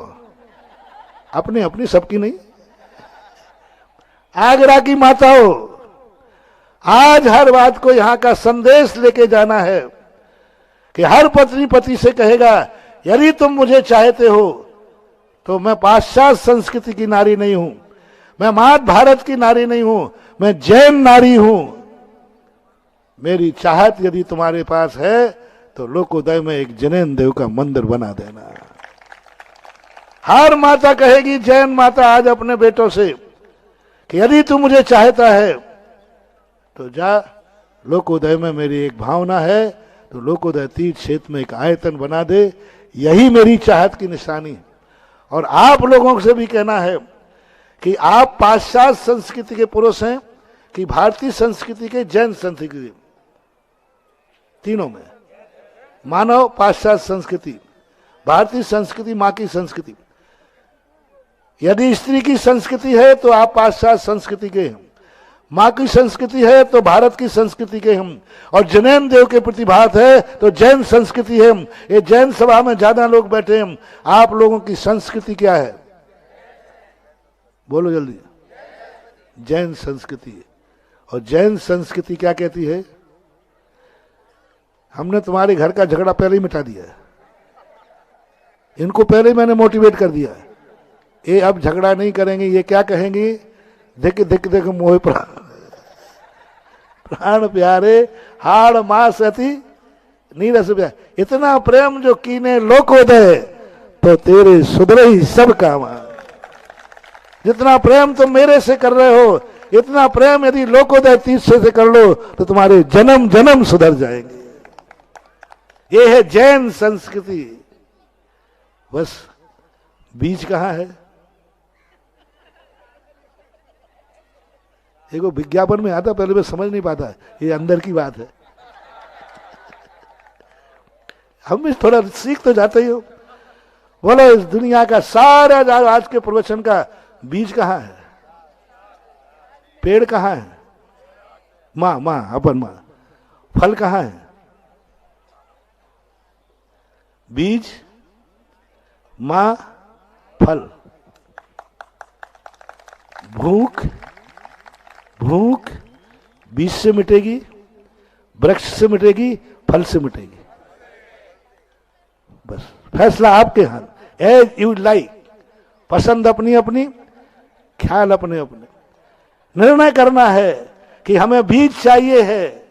अपनी अपनी सबकी नहीं, आगरा की माताओं, आज हर बात को यहां का संदेश लेके जाना है कि हर पत्नी पति से कहेगा, यदि तुम मुझे चाहते हो तो मैं पाश्चात्य संस्कृति की नारी नहीं हूं, मैं मात भारत की नारी नहीं हूं, मैं जैन नारी हूं। मेरी चाहत यदि तुम्हारे पास है तो लोकोदय में एक जिनेन्द्र देव का मंदिर बना देना। हर माता कहेगी, जैन माता आज अपने बेटों से कि यदि तू मुझे चाहता है तो जा, लोकोदय में मेरी एक भावना है तो लोकोदय तीर्थ क्षेत्र में एक आयतन बना दे, यही मेरी चाहत की निशानी है। और आप लोगों से भी कहना है कि आप पाश्चात्य संस्कृति के पुरुष हैं कि भारतीय संस्कृति के, जैन संस्कृति, तीनों में मानव पाश्चात्य संस्कृति, भारतीय संस्कृति, मां की संस्कृति। यदि स्त्री की संस्कृति है तो आप पाश्चात्य संस्कृति के हैं, मां की संस्कृति है तो भारत की संस्कृति के हम, और जिनेन्द्र देव के प्रतिभात है तो जैन संस्कृति है। ये जैन सभा में ज्यादा लोग बैठे हैं, आप लोगों की संस्कृति क्या है? बोलो जल्दी। जैन संस्कृति। और जैन संस्कृति क्या कहती है? हमने तुम्हारे घर का झगड़ा पहले ही मिटा दिया है, इनको पहले ही मैंने मोटिवेट कर दिया है, ये अब झगड़ा नहीं करेंगे। ये क्या कहेंगे? देख मोह प्राण प्यारे, हाड़ मास अति नीरस प्यार। इतना प्रेम जो कीने लोकोदय, तो तेरे सुधरे ही सब काम। जितना प्रेम तुम मेरे से कर रहे हो, इतना प्रेम यदि लोकोदय तीर्थ से कर लो तो तुम्हारे जन्म जन्म सुधर जाएंगे। ये है जैन संस्कृति। बस बीज कहां है? देखो विज्ञापन में आता, पहले मैं समझ नहीं पाता, ये अंदर की बात है। हम भी थोड़ा सीख तो जाते ही हो। बोलो इस दुनिया का सारा आज के प्रवचन का बीज कहां है? पेड़ कहां है? मां अपन मां। फल कहां है? बीज, मां, फल। भूख बीज से मिटेगी, वृक्ष से मिटेगी, फल से मिटेगी। बस फैसला आपके हाथ। एज यू लाइक, पसंद अपनी अपनी, ख्याल अपने अपने। निर्णय करना है कि हमें बीज चाहिए है,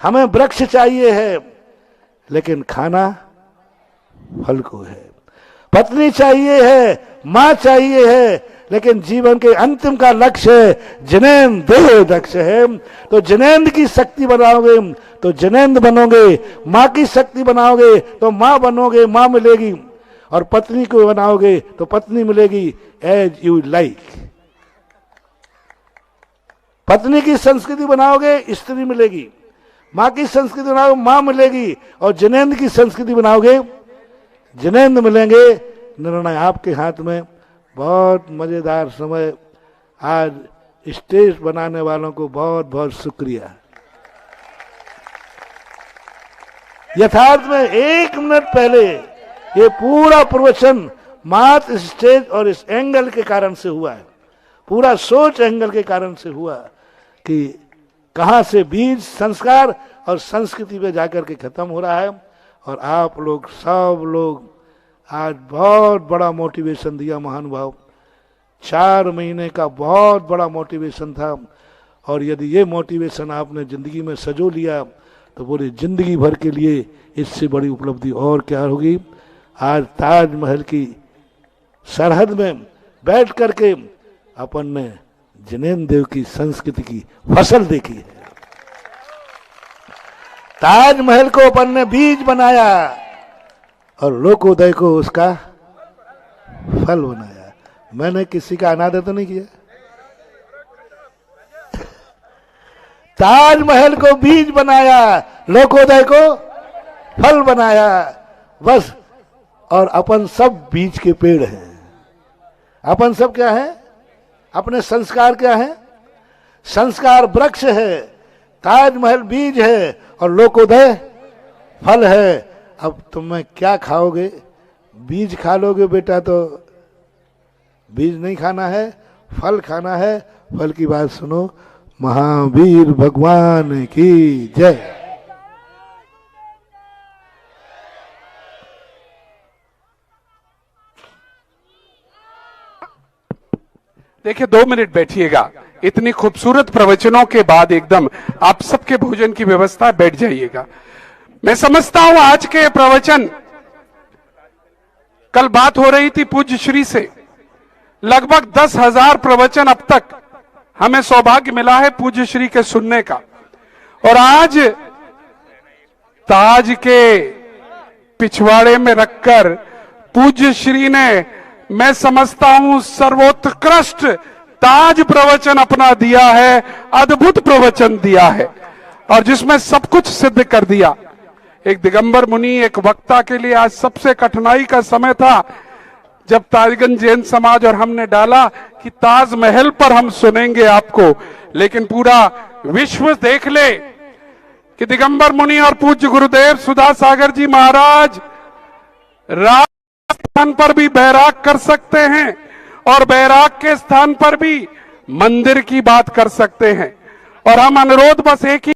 हमें वृक्ष चाहिए है, लेकिन खाना फल को है। पत्नी चाहिए है, मां चाहिए है, लेकिन जीवन के अंतिम का लक्ष्य है जिनेन्द्र देव लक्ष्य है। तो जिनेन्द्र की शक्ति बनाओगे तो जिनेन्द्र बनोगे, मां की शक्ति बनाओगे तो मां बनोगे, मां मिलेगी, और पत्नी को बनाओगे तो पत्नी मिलेगी। As you like. पत्नी की संस्कृति बनाओगे, स्त्री मिलेगी, मां की संस्कृति बनाओगे, मां मिलेगी, और जिनेन्द्र की संस्कृति बनाओगे, जिनेन्द्र मिलेंगे। निर्णय आपके हाथ में। बहुत मजेदार समय। आज स्टेज बनाने वालों को बहुत बहुत शुक्रिया। यथार्थ में 1 मिनट पहले ये पूरा प्रवचन मात्र स्टेज और इस एंगल के कारण से हुआ है, पूरा सोच एंगल के कारण से हुआ कि कहां से बीज संस्कार और संस्कृति पे जाकर के खत्म हो रहा है। और आप लोग सब लोग आज बहुत बड़ा मोटिवेशन दिया महानुभाव। 4 महीने का बहुत बड़ा मोटिवेशन था, और यदि ये मोटिवेशन आपने जिंदगी में सजो लिया तो पूरी जिंदगी भर के लिए इससे बड़ी उपलब्धि और क्या होगी। आज ताजमहल की सरहद में बैठ करके अपन ने जिनेंद्र देव की संस्कृति की फसल देखी है। ताजमहल को अपन ने बीज बनाया और लोकोदय को उसका फल बनाया। मैंने किसी का अनादर तो नहीं किया। ताजमहल को बीज बनाया, लोकोदय को फल बनाया, बस। और अपन सब बीज के पेड़ हैं। अपन सब क्या है? अपने संस्कार क्या है? संस्कार वृक्ष है, ताजमहल बीज है और लोकोदय फल है। अब तुम्हें क्या खाओगे? बीज खा लोगे बेटा तो बीज नहीं खाना है, फल खाना है। फल की बात सुनो। महावीर भगवान की जय। देखिए 2 मिनट बैठिएगा। इतनी खूबसूरत प्रवचनों के बाद एकदम आप सबके भोजन की व्यवस्था, बैठ जाइएगा। मैं समझता हूं आज के प्रवचन, कल बात हो रही थी पूज्य श्री से, लगभग 10,000 प्रवचन अब तक हमें सौभाग्य मिला है पूज्य श्री के सुनने का। और आज ताज के पिछवाड़े में रखकर पूज्य श्री ने, मैं समझता हूं, सर्वोत्कृष्ट ताज प्रवचन अपना दिया है, अद्भुत प्रवचन दिया है, और जिसमें सब कुछ सिद्ध कर दिया। एक दिगंबर मुनि, एक वक्ता के लिए आज सबसे कठिनाई का समय था, जब ताजगंज जैन समाज और हमने डाला कि ताजमहल पर हम सुनेंगे आपको, लेकिन पूरा विश्व देख ले कि दिगंबर मुनि और पूज्य गुरुदेव सुधा सागर जी महाराज स्थान पर भी बैराग कर सकते हैं और बैराग के स्थान पर भी मंदिर की बात कर सकते हैं। और हम अनुरोध बस एक ही